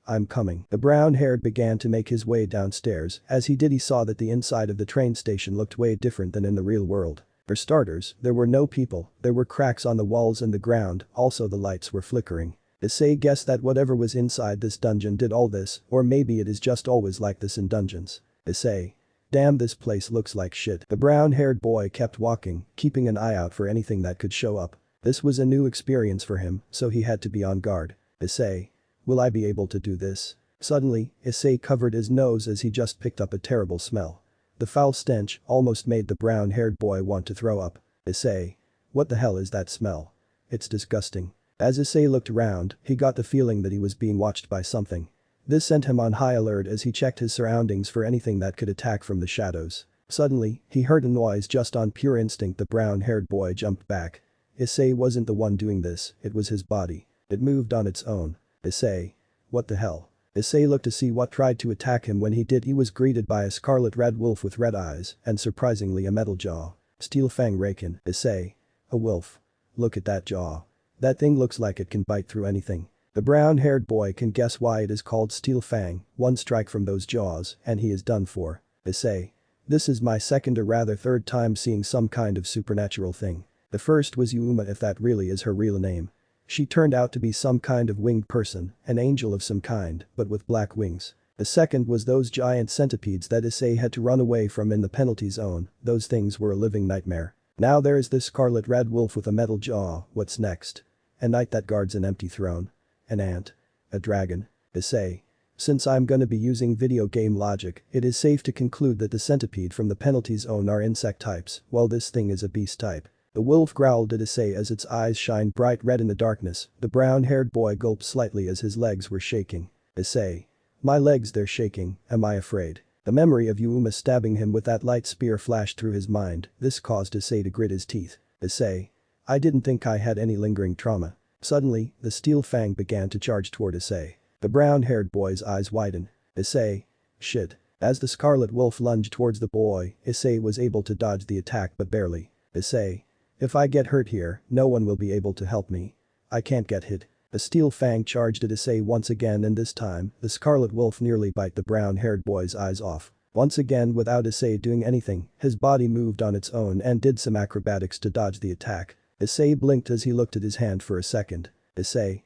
[SPEAKER 1] I'm coming. The brown-haired began to make his way downstairs. As he did, he saw that the inside of the train station looked way different than in the real world. For starters, there were no people, there were cracks on the walls and the ground, also the lights were flickering. Issei guessed that whatever was inside this dungeon did all this, or maybe it is just always like this in dungeons. Issei. Damn, this place looks like shit. The brown-haired boy kept walking, keeping an eye out for anything that could show up. This was a new experience for him, so he had to be on guard. Issei. Will I be able to do this? Suddenly, Issei covered his nose as he just picked up a terrible smell. The foul stench almost made the brown-haired boy want to throw up. Issei. What the hell is that smell? It's disgusting. As Issei looked around, he got the feeling that he was being watched by something. This sent him on high alert as he checked his surroundings for anything that could attack from the shadows. Suddenly, he heard a noise. Just on pure instinct, the brown-haired boy jumped back. Issei wasn't the one doing this, it was his body. It moved on its own. Issei. What the hell? Issei looked to see what tried to attack him. When he did, he was greeted by a scarlet red wolf with red eyes and surprisingly a metal jaw. Steel Fang Raken. Issei. A wolf. Look at that jaw. That thing looks like it can bite through anything. The brown-haired boy can guess why it is called Steel Fang. One strike from those jaws and he is done for. Issei. This is my second or rather third time seeing some kind of supernatural thing. The first was Yuma, if that really is her real name. She turned out to be some kind of winged person, an angel of some kind, but with black wings. The second was those giant centipedes that Issei had to run away from in the penalty zone. Those things were a living nightmare. Now there is this scarlet red wolf with a metal jaw. What's next? A knight that guards an empty throne. An ant. A dragon. Issei. Since I'm gonna be using video game logic, it is safe to conclude that the centipede from the penalty zone are insect types, while this thing is a beast type. The wolf growled at Issei as its eyes shined bright red in the darkness. The brown-haired boy gulped slightly as his legs were shaking. Issei. My legs, they're shaking, am I afraid? The memory of Yuma stabbing him with that light spear flashed through his mind. This caused Issei to grit his teeth. Issei. I didn't think I had any lingering trauma. Suddenly, the steel fang began to charge toward Issei. The brown-haired boy's eyes widened. Issei. Shit. As the Scarlet Wolf lunged towards the boy, Issei was able to dodge the attack but barely. Issei. If I get hurt here, no one will be able to help me. I can't get hit. A steel fang charged at Issei once again, and this time, the Scarlet Wolf nearly bit the brown-haired boy's eyes off. Once again, without Issei doing anything, his body moved on its own and did some acrobatics to dodge the attack. Issei blinked as he looked at his hand for a second. Issei.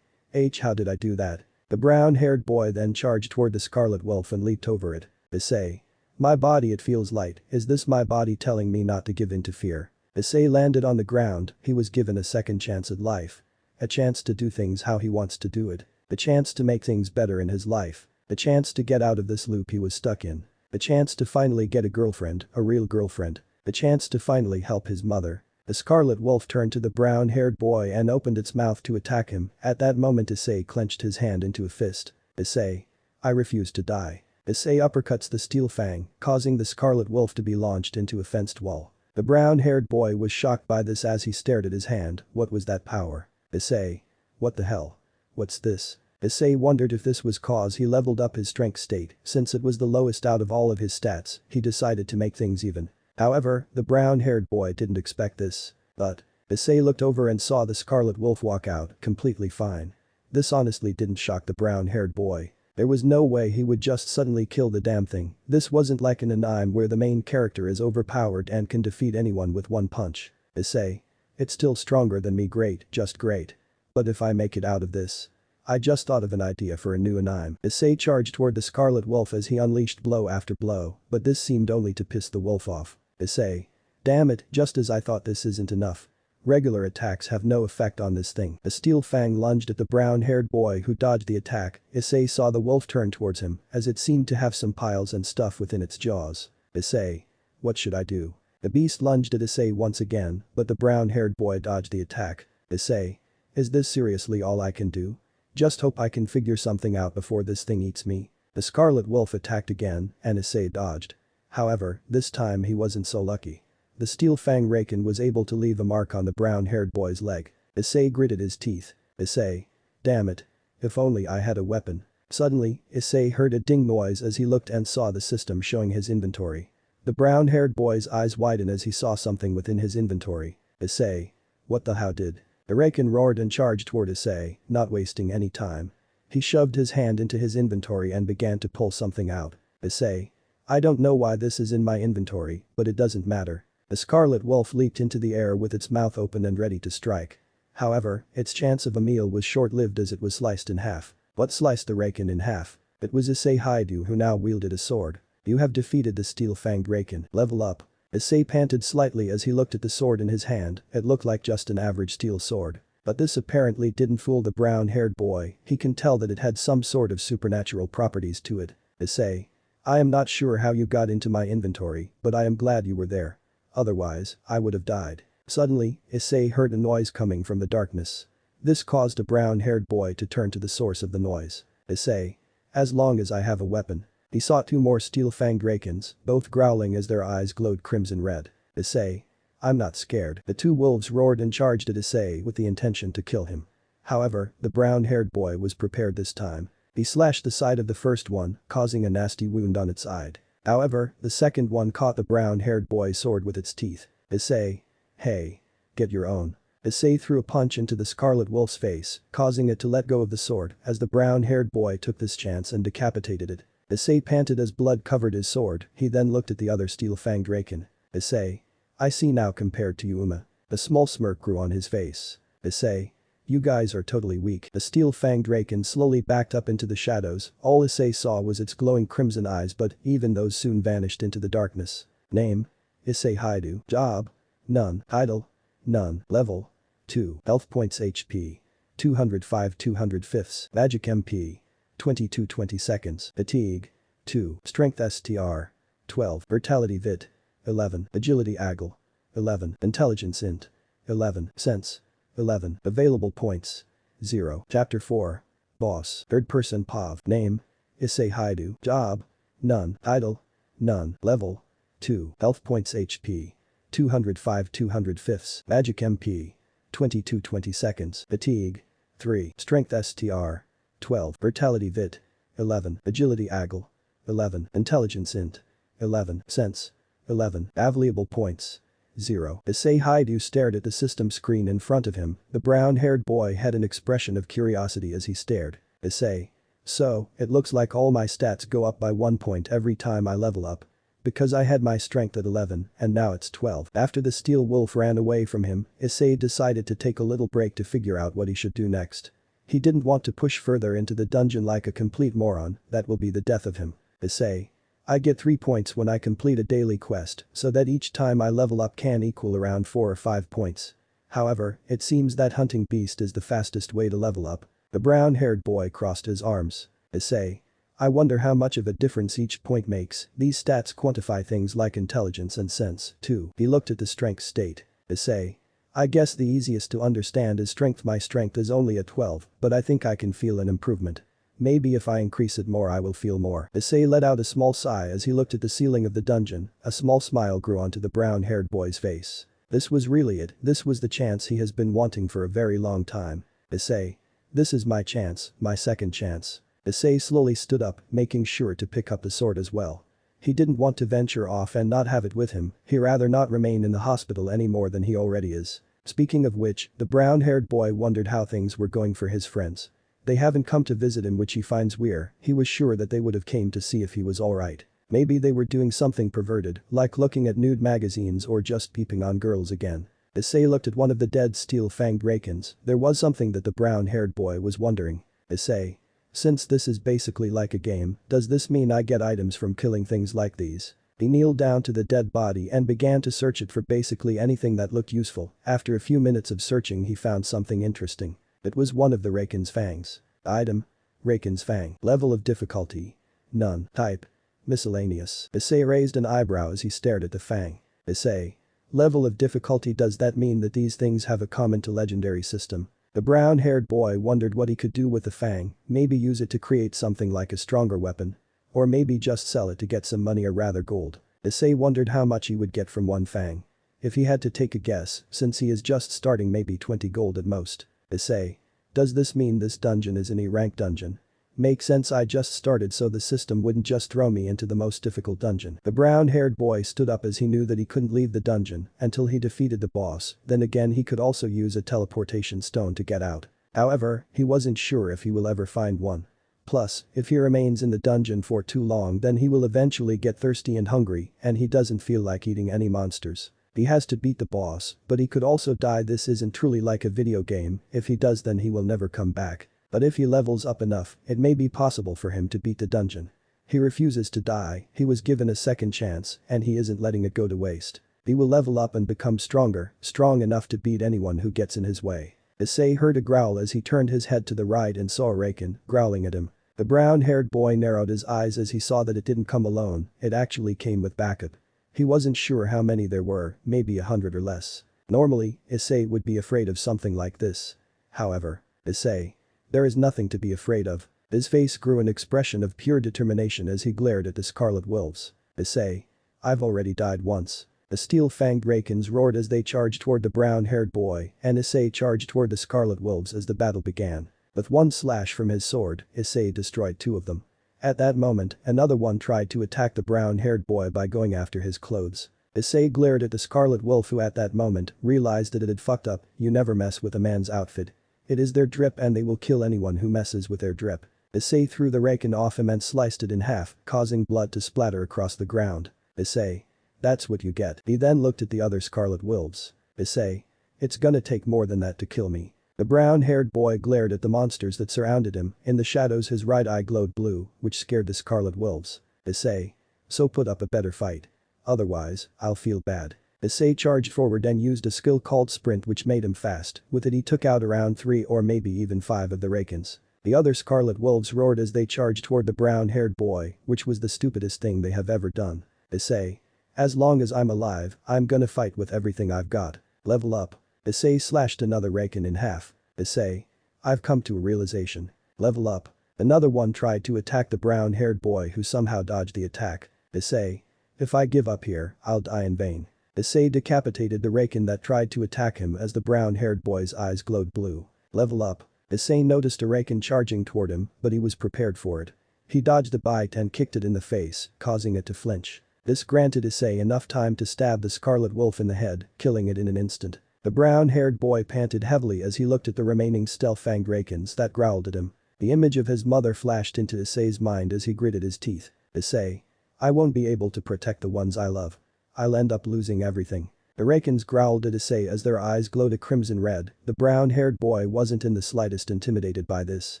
[SPEAKER 1] How did I do that? The brown-haired boy then charged toward the Scarlet Wolf and leaped over it. Issei. My body, it feels light. Is this my body telling me not to give in to fear? Issei landed on the ground. He was given a second chance at life. A chance to do things how he wants to do it. A chance to make things better in his life. A chance to get out of this loop he was stuck in. A chance to finally get a girlfriend, a real girlfriend. A chance to finally help his mother. The Scarlet Wolf turned to the brown-haired boy and opened its mouth to attack him. At that moment Issei clenched his hand into a fist. Issei. I refuse to die. Issei uppercuts the steel fang, causing the Scarlet Wolf to be launched into a fenced wall. The brown-haired boy was shocked by this as he stared at his hand. What was that power? Issei. What the hell? What's this? Issei wondered if this was cause he leveled up his strength state. Since it was the lowest out of all of his stats, he decided to make things even. However, the brown-haired boy didn't expect this. But Issei looked over and saw the Scarlet Wolf walk out, completely fine. This honestly didn't shock the brown-haired boy. There was no way he would just suddenly kill the damn thing. This wasn't like an anime where the main character is overpowered and can defeat anyone with one punch. Issei. It's still stronger than me, great, just great. But if I make it out of this. I just thought of an idea for a new anime. Issei charged toward the Scarlet Wolf as he unleashed blow after blow, but this seemed only to piss the wolf off. Issei. Damn it, just as I thought, this isn't enough. Regular attacks have no effect on this thing. A steel fang lunged at the brown-haired boy who dodged the attack. Issei saw the wolf turn towards him, as it seemed to have some piles and stuff within its jaws. Issei. What should I do? The beast lunged at Issei once again, but the brown-haired boy dodged the attack. Issei. Is this seriously all I can do? Just hope I can figure something out before this thing eats me. The Scarlet Wolf attacked again, and Issei dodged. However, this time he wasn't so lucky. The steel fang raken was able to leave a mark on the brown-haired boy's leg. Issei gritted his teeth. Issei. Damn it. If only I had a weapon. Suddenly, Issei heard a ding noise as he looked and saw the system showing his inventory. The brown-haired boy's eyes widened as he saw something within his inventory. Issei. What the how did? The raken roared and charged toward Issei, not wasting any time. He shoved his hand into his inventory and began to pull something out. Issei. I don't know why this is in my inventory, but it doesn't matter. The Scarlet Wolf leaped into the air with its mouth open and ready to strike. However, its chance of a meal was short-lived as it was sliced in half. What sliced the raken in half? It was Isseihyoudou who now wielded a sword. You have defeated the steel-fanged raken. Level up. Issei panted slightly as he looked at the sword in his hand. It looked like just an average steel sword. But this apparently didn't fool the brown-haired boy. He can tell that it had some sort of supernatural properties to it. Issei. I am not sure how you got into my inventory, but I am glad you were there. Otherwise, I would have died. Suddenly, Issei heard a noise coming from the darkness. This caused a brown-haired boy to turn to the source of the noise. Issei. As long as I have a weapon. He saw two more steel-fanged rakens, both growling as their eyes glowed crimson red. Issei. I'm not scared. The two wolves roared and charged at Issei with the intention to kill him. However, the brown-haired boy was prepared this time. He slashed the side of the first one, causing a nasty wound on its side. However, the second one caught the brown-haired boy's sword with its teeth. Issei. Hey. Get your own. Issei threw a punch into the Scarlet Wolf's face, causing it to let go of the sword as the brown-haired boy took this chance and decapitated it. Issei panted as blood covered his sword. He then looked at the other steel-fanged raken. Issei. I see now compared to you, Uma. A small smirk grew on his face. Issei. You guys are totally weak. The steel-fanged raken slowly backed up into the shadows. All Issei saw was its glowing crimson eyes, but even those soon vanished into the darkness. Name. Isseihyoudou. Job. None. Title. None. Level. 2. Health points HP. 205 205ths. Magic MP. 22 20 seconds. Fatigue. 2. Strength STR. 12. Vitality Vit. 11. Agility Agile. 11. Intelligence Int. 11. Sense. 11. Available points. 0. Chapter 4. Boss. Third person POV. Name. Isseihyoudou. Job. None. Title. None. Level. 2. Health points HP. 205 205ths. Magic MP. 22 20 seconds. Fatigue. 3. Strength STR. 12. Vitality Vit. 11. Agility Agile. 11. Intelligence int. 11. Sense. 11. Available points. 0. Isseihyoudou stared at the system screen in front of him. The brown-haired boy had an expression of curiosity as he stared. Issei. So, it looks like all my stats go up by 1 point every time I level up. Because I had my strength at 11 and now it's 12. After the steel wolf ran away from him, Issei decided to take a little break to figure out what he should do next. He didn't want to push further into the dungeon like a complete moron, that will be the death of him. Issei. I get 3 points when I complete a daily quest, so that each time I level up can equal around 4 or 5 points. However, it seems that hunting beast is the fastest way to level up. The brown-haired boy crossed his arms. Issei. I wonder how much of a difference each point makes. These stats quantify things like intelligence and sense, too. He looked at the strength state. Issei. I guess the easiest to understand is strength. My strength is only at 12, but I think I can feel an improvement. Maybe if I increase it more I will feel more. Issei let out a small sigh as he looked at the ceiling of the dungeon. A small smile grew onto the brown-haired boy's face. This was really it. This was the chance he has been wanting for a very long time. Issei. This is my chance, my second chance. Issei slowly stood up, making sure to pick up the sword as well. He didn't want to venture off and not have it with him. He'd rather not remain in the hospital any more than he already is. Speaking of which, the brown-haired boy wondered how things were going for his friends. They haven't come to visit him, which he finds weird. He was sure that they would have came to see if he was alright. Maybe they were doing something perverted, like looking at nude magazines or just peeping on girls again. Issei looked at one of the dead steel-fanged rakens. There was something that the brown-haired boy was wondering. Issei. Since this is basically like a game, does this mean I get items from killing things like these? He kneeled down to the dead body and began to search it for basically anything that looked useful. After a few minutes of searching he found something interesting. It was one of the raken's fangs. Item. Raken's fang. Level of difficulty. None. Type. Miscellaneous. Issei raised an eyebrow as he stared at the fang. Issei. Level of difficulty. Does that mean that these things have a common to legendary system? The brown-haired boy wondered what he could do with the fang, maybe use it to create something like a stronger weapon. Or maybe just sell it to get some money or rather gold. Issei wondered how much he would get from one fang. If he had to take a guess, since he is just starting, maybe 20 gold at most. Issei. Does this mean this dungeon is an E-rank dungeon? Makes sense, I just started so the system wouldn't just throw me into the most difficult dungeon. The brown-haired boy stood up as he knew that he couldn't leave the dungeon until he defeated the boss. Then again he could also use a teleportation stone to get out. However, he wasn't sure if he will ever find one. Plus, if he remains in the dungeon for too long then he will eventually get thirsty and hungry and he doesn't feel like eating any monsters. He has to beat the boss, but he could also die. This isn't truly like a video game. If he does then he will never come back. But if he levels up enough, it may be possible for him to beat the dungeon. He refuses to die. He was given a second chance and he isn't letting it go to waste. He will level up and become stronger, strong enough to beat anyone who gets in his way. Issei heard a growl as he turned his head to the right and saw a raken growling at him. The brown-haired boy narrowed his eyes as he saw that it didn't come alone, it actually came with backup. He wasn't sure how many there were, maybe 100 or less. Normally, Issei would be afraid of something like this. However, Issei. There is nothing to be afraid of. His face grew an expression of pure determination as he glared at the scarlet wolves. Issei. I've already died once. The steel-fanged rakens roared as they charged toward the brown-haired boy and Issei charged toward the scarlet wolves as the battle began. With one slash from his sword, Issei destroyed 2 of them. At that moment, another one tried to attack the brown-haired boy by going after his clothes. Issei glared at the scarlet wolf who at that moment realized that it had fucked up. You never mess with a man's outfit. It is their drip and they will kill anyone who messes with their drip. Issei threw the raken off him and sliced it in half, causing blood to splatter across the ground. Issei. That's what you get. He then looked at the other scarlet wolves. Issei. It's gonna take more than that to kill me. The brown-haired boy glared at the monsters that surrounded him. In the shadows his right eye glowed blue, which scared the scarlet wolves. Issei. So put up a better fight. Otherwise, I'll feel bad. Issei charged forward and used a skill called sprint which made him fast. With it he took out around 3 or maybe even 5 of the rakens. The other scarlet wolves roared as they charged toward the brown-haired boy, which was the stupidest thing they have ever done. Issei. As long as I'm alive, I'm gonna fight with everything I've got. Level up. Issei slashed another raken in half. Issei. I've come to a realization. Level up. Another one tried to attack the brown-haired boy who somehow dodged the attack. Issei. If I give up here, I'll die in vain. Issei decapitated the raken that tried to attack him as the brown-haired boy's eyes glowed blue. Level up. Issei noticed a raken charging toward him, but he was prepared for it. He dodged the bite and kicked it in the face, causing it to flinch. This granted Issei enough time to stab the scarlet wolf in the head, killing it in an instant. The brown-haired boy panted heavily as he looked at the remaining stealth-fanged rakens that growled at him. The image of his mother flashed into Issei's mind as he gritted his teeth. Issei. I won't be able to protect the ones I love. I'll end up losing everything. The rakens growled at Issei as their eyes glowed a crimson red. The brown-haired boy wasn't in the slightest intimidated by this.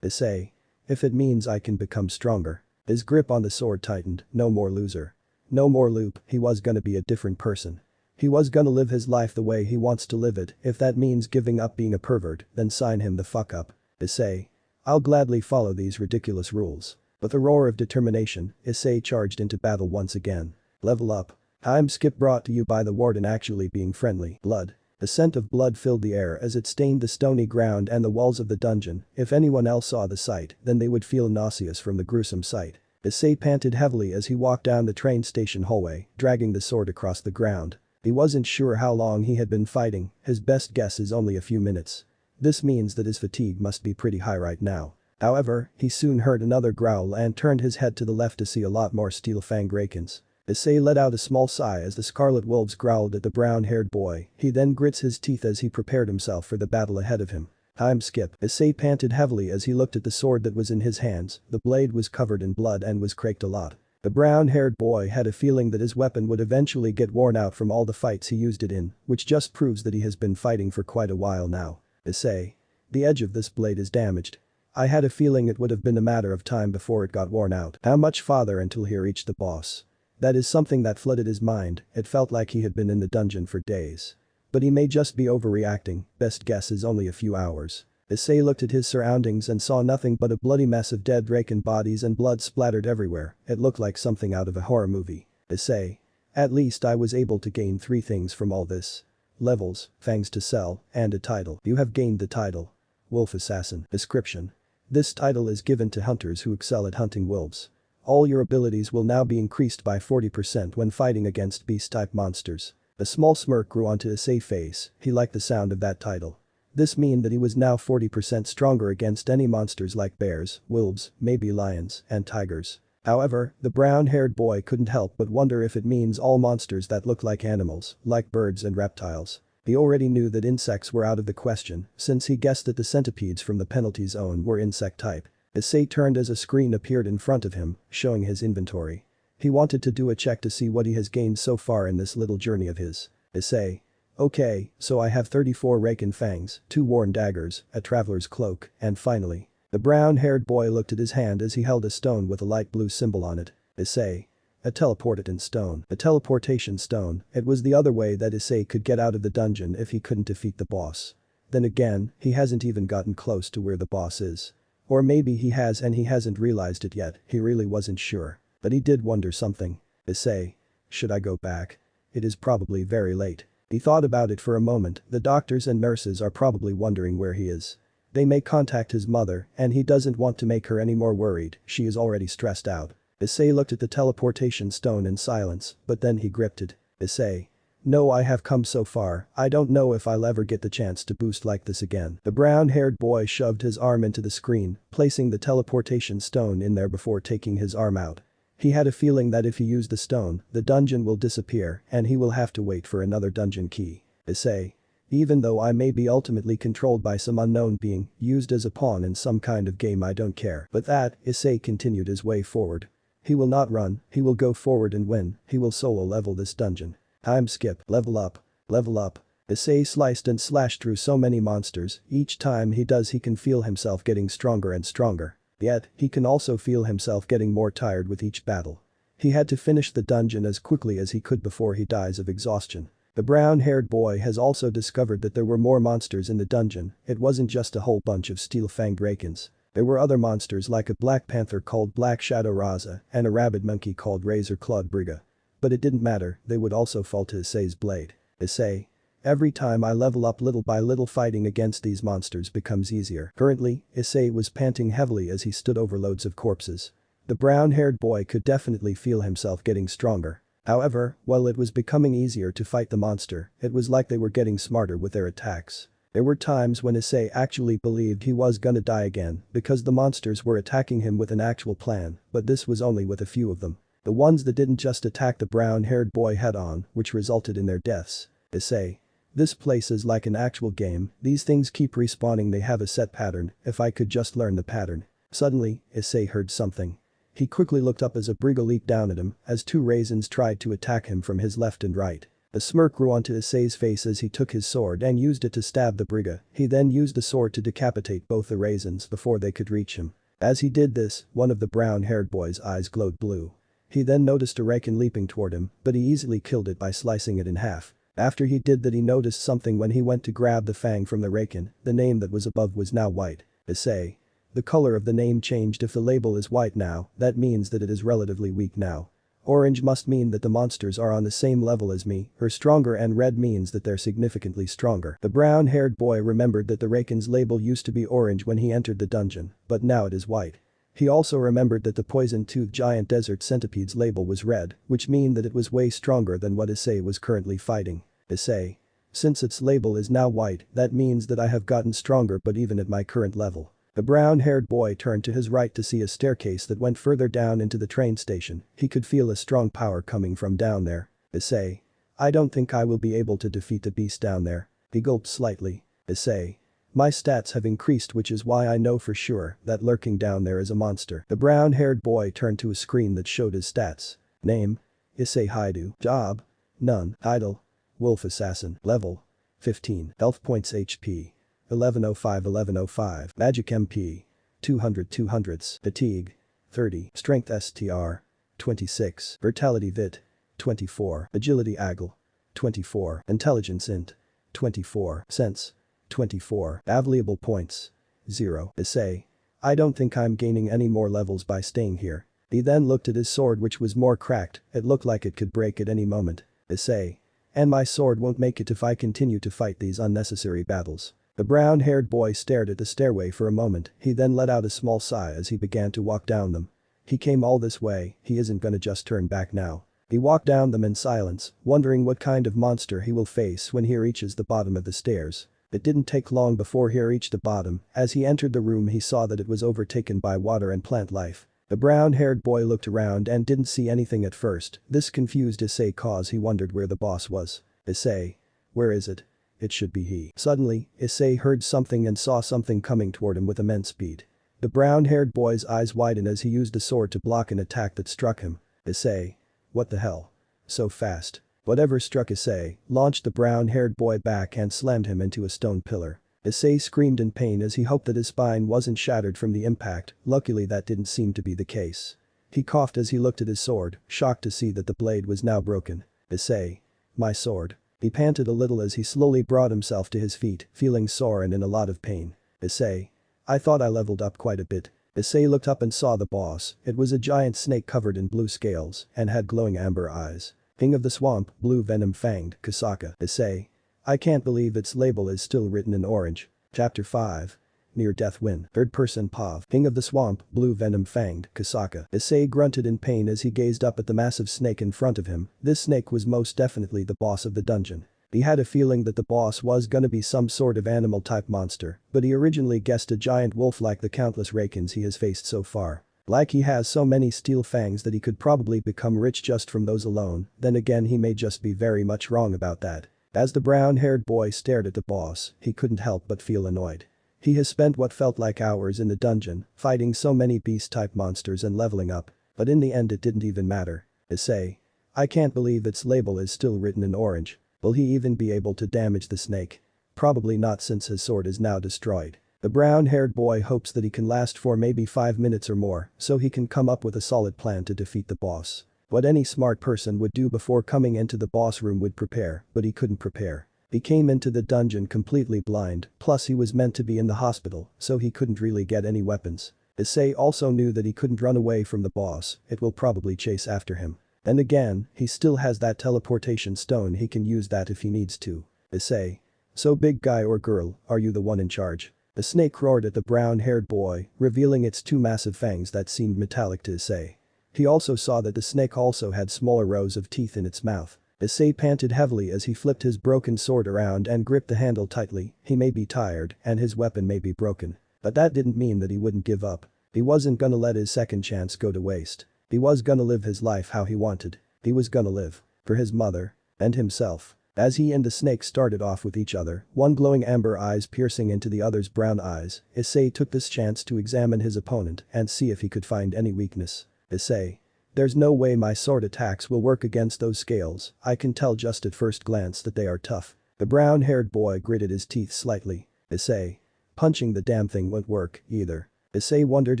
[SPEAKER 1] Issei. If it means I can become stronger. His grip on the sword tightened. No more loser. No more loop, he was gonna be a different person. He was gonna live his life the way he wants to live it. If that means giving up being a pervert, then sign him the fuck up. Issei. I'll gladly follow these ridiculous rules. With a roar of determination, Issei charged into battle once again. Level up. Time skip brought to you by the warden actually being friendly. Blood. The scent of blood filled the air as it stained the stony ground and the walls of the dungeon. If anyone else saw the sight, then they would feel nauseous from the gruesome sight. Issei panted heavily as he walked down the train station hallway, dragging the sword across the ground. He wasn't sure how long he had been fighting, his best guess is only a few minutes. This means that his fatigue must be pretty high right now. However, he soon heard another growl and turned his head to the left to see a lot more steel-fanged rakens. Issei let out a small sigh as the scarlet wolves growled at the brown-haired boy. He then grits his teeth as he prepared himself for the battle ahead of him. Time skip. Issei panted heavily as he looked at the sword that was in his hands. The blade was covered in blood and was cracked a lot. The brown-haired boy had a feeling that his weapon would eventually get worn out from all the fights he used it in, which just proves that he has been fighting for quite a while now. Issei. The edge of this blade is damaged. I had a feeling it would have been a matter of time before it got worn out. How much farther until he reached the boss? That is something that flooded his mind. It felt like he had been in the dungeon for days. But he may just be overreacting, best guess is only a few hours. Issei looked at his surroundings and saw nothing but a bloody mess of dead raken bodies and blood splattered everywhere. It looked like something out of a horror movie. Issei. At least I was able to gain 3 things from all this. Levels, fangs to sell, and a title. You have gained the title. Wolf Assassin. Description. This title is given to hunters who excel at hunting wolves. All your abilities will now be increased by 40% when fighting against beast-type monsters. A small smirk grew onto Issei's face. He liked the sound of that title. This meant that he was now 40% stronger against any monsters like bears, wolves, maybe lions, and tigers. However, the brown-haired boy couldn't help but wonder if it means all monsters that look like animals, like birds and reptiles. He already knew that insects were out of the question, since he guessed that the centipedes from the penalty zone were insect type. Issei turned as a screen appeared in front of him, showing his inventory. He wanted to do a check to see what he has gained so far in this little journey of his. Issei. Okay, so I have 34 raken fangs, 2 worn daggers, a traveler's cloak, and finally. The brown-haired boy looked at his hand as he held a stone with a light blue symbol on it. Issei. A teleportation stone. A teleportation stone. It was the other way that Issei could get out of the dungeon if he couldn't defeat the boss. Then again, he hasn't even gotten close to where the boss is. Or maybe he has and he hasn't realized it yet, he really wasn't sure. But he did wonder something. Issei. Should I go back? It is probably very late. He thought about it for a moment. The doctors and nurses are probably wondering where he is. They may contact his mother, and he doesn't want to make her any more worried, she is already stressed out. Issei looked at the teleportation stone in silence, but then he gripped it. Issei. No, I have come so far, I don't know if I'll ever get the chance to boost like this again. The brown-haired boy shoved his arm into the screen, placing the teleportation stone in there before taking his arm out. He had a feeling that if he used the stone, the dungeon will disappear and he will have to wait for another dungeon key. Issei. Even though I may be ultimately controlled by some unknown being, used as a pawn in some kind of game, I don't care. But that, Issei continued his way forward. He will not run, he will go forward and win, he will solo level this dungeon. Time skip. Level up. Level up. Issei sliced and slashed through so many monsters, each time he does he can feel himself getting stronger and stronger. Yet, he can also feel himself getting more tired with each battle. He had to finish the dungeon as quickly as he could before he dies of exhaustion. The brown-haired boy has also discovered that there were more monsters in the dungeon. It wasn't just a whole bunch of steel-fanged rakens. There were other monsters like a black panther called Black Shadow Raza and a rabid monkey called Razor-Clawed Briga. But it didn't matter, they would also fall to Issei's blade. Issei. Every time I level up little by little, fighting against these monsters becomes easier. Currently, Issei was panting heavily as he stood over loads of corpses. The brown-haired boy could definitely feel himself getting stronger. However, while it was becoming easier to fight the monster, it was like they were getting smarter with their attacks. There were times when Issei actually believed he was gonna die again because the monsters were attacking him with an actual plan, but this was only with a few of them. The ones that didn't just attack the brown-haired boy head-on, which resulted in their deaths. Issei. This place is like an actual game, these things keep respawning, they have a set pattern, if I could just learn the pattern. Suddenly, Issei heard something. He quickly looked up as a brigga leaped down at him as two raisins tried to attack him from his left and right. A smirk grew onto Issei's face as he took his sword and used it to stab the brigga. He then used the sword to decapitate both the raisins before they could reach him. As he did this, one of the brown-haired boy's eyes glowed blue. He then noticed a raken leaping toward him, but he easily killed it by slicing it in half. After he did that, he noticed something when he went to grab the fang from the raken. The name that was above was now white. Issei. The color of the name changed. If the label is white now, that means that it is relatively weak now. Orange must mean that the monsters are on the same level as me, or stronger, and red means that they're significantly stronger. The brown-haired boy remembered that the raken's label used to be orange when he entered the dungeon, but now it is white. He also remembered that the poison-toothed giant desert centipede's label was red, which mean that it was way stronger than what Issei was currently fighting. Issei. Since its label is now white, that means that I have gotten stronger, but even at my current level. The brown-haired boy turned to his right to see a staircase that went further down into the train station. He could feel a strong power coming from down there. Issei. I don't think I will be able to defeat the beast down there. He gulped slightly. Issei. My stats have increased, which is why I know for sure that lurking down there is a monster. The brown-haired boy turned to a screen that showed his stats. Name. Isseihyoudou. Job. None. Idol. Wolf Assassin. Level. 15. Health points HP. 1105. Magic MP. 200s. Fatigue. 30. Strength STR. 26. Vitality Vit. 24. Agility Agile. 24. Intelligence Int. 24. Sense. 24. Available points. 0. Issei. I don't think I'm gaining any more levels by staying here. He then looked at his sword, which was more cracked. It looked like it could break at any moment. Issei. And my sword won't make it if I continue to fight these unnecessary battles. The brown-haired boy stared at the stairway for a moment. He then let out a small sigh as he began to walk down them. He came all this way, he isn't gonna just turn back now. He walked down them in silence, wondering what kind of monster he will face when he reaches the bottom of the stairs. It didn't take long before he reached the bottom. As he entered the room, he saw that it was overtaken by water and plant life. The brown-haired boy looked around and didn't see anything at first. This confused Issei cause he wondered where the boss was. Issei. Where is it? It should be he. Suddenly, Issei heard something and saw something coming toward him with immense speed. The brown-haired boy's eyes widened as he used a sword to block an attack that struck him. Issei. What the hell? So fast. Whatever struck Issei launched the brown-haired boy back and slammed him into a stone pillar. Issei screamed in pain as he hoped that his spine wasn't shattered from the impact. Luckily, that didn't seem to be the case. He coughed as he looked at his sword, shocked to see that the blade was now broken. Issei. My sword. He panted a little as he slowly brought himself to his feet, feeling sore and in a lot of pain. Issei. I thought I leveled up quite a bit. Issei looked up and saw the boss. It was a giant snake covered in blue scales and had glowing amber eyes. King of the swamp, blue venom fanged, Kasaka. Issei. I can't believe its label is still written in orange. Chapter 5. Near Death Win. Third person Pav. King of the swamp, blue venom fanged, Kasaka. Issei grunted in pain as he gazed up at the massive snake in front of him. This snake was most definitely the boss of the dungeon. He had a feeling that the boss was gonna be some sort of animal-type monster, but he originally guessed a giant wolf like the countless rakens he has faced so far. Like he has so many steel fangs that he could probably become rich just from those alone. Then again, he may just be very much wrong about that. As the brown-haired boy stared at the boss, he couldn't help but feel annoyed. He has spent what felt like hours in the dungeon, fighting so many beast-type monsters and leveling up, but in the end it didn't even matter. Issei. I can't believe its label is still written in orange. Will he even be able to damage the snake? Probably not, since his sword is now destroyed. The brown-haired boy hopes that he can last for maybe 5 minutes or more, so he can come up with a solid plan to defeat the boss. What any smart person would do before coming into the boss room would prepare, but he couldn't prepare. He came into the dungeon completely blind, plus he was meant to be in the hospital, so he couldn't really get any weapons. Issei also knew that he couldn't run away from the boss, it will probably chase after him. Then again, he still has that teleportation stone, he can use that if he needs to. Issei. So big guy or girl, are you the one in charge? The snake roared at the brown-haired boy, revealing its 2 massive fangs that seemed metallic to Issei. He also saw that the snake also had smaller rows of teeth in its mouth. Issei panted heavily as he flipped his broken sword around and gripped the handle tightly. He may be tired and his weapon may be broken. But that didn't mean that he wouldn't give up. He wasn't gonna let his second chance go to waste. He was gonna live his life how he wanted. He was gonna live. For his mother. And himself. As he and the snake started off with each other, one glowing amber eyes piercing into the other's brown eyes, Issei took this chance to examine his opponent and see if he could find any weakness. Issei. There's no way my sword attacks will work against those scales, I can tell just at first glance that they are tough. The brown-haired boy gritted his teeth slightly. Issei. Punching the damn thing won't work, either. Issei wondered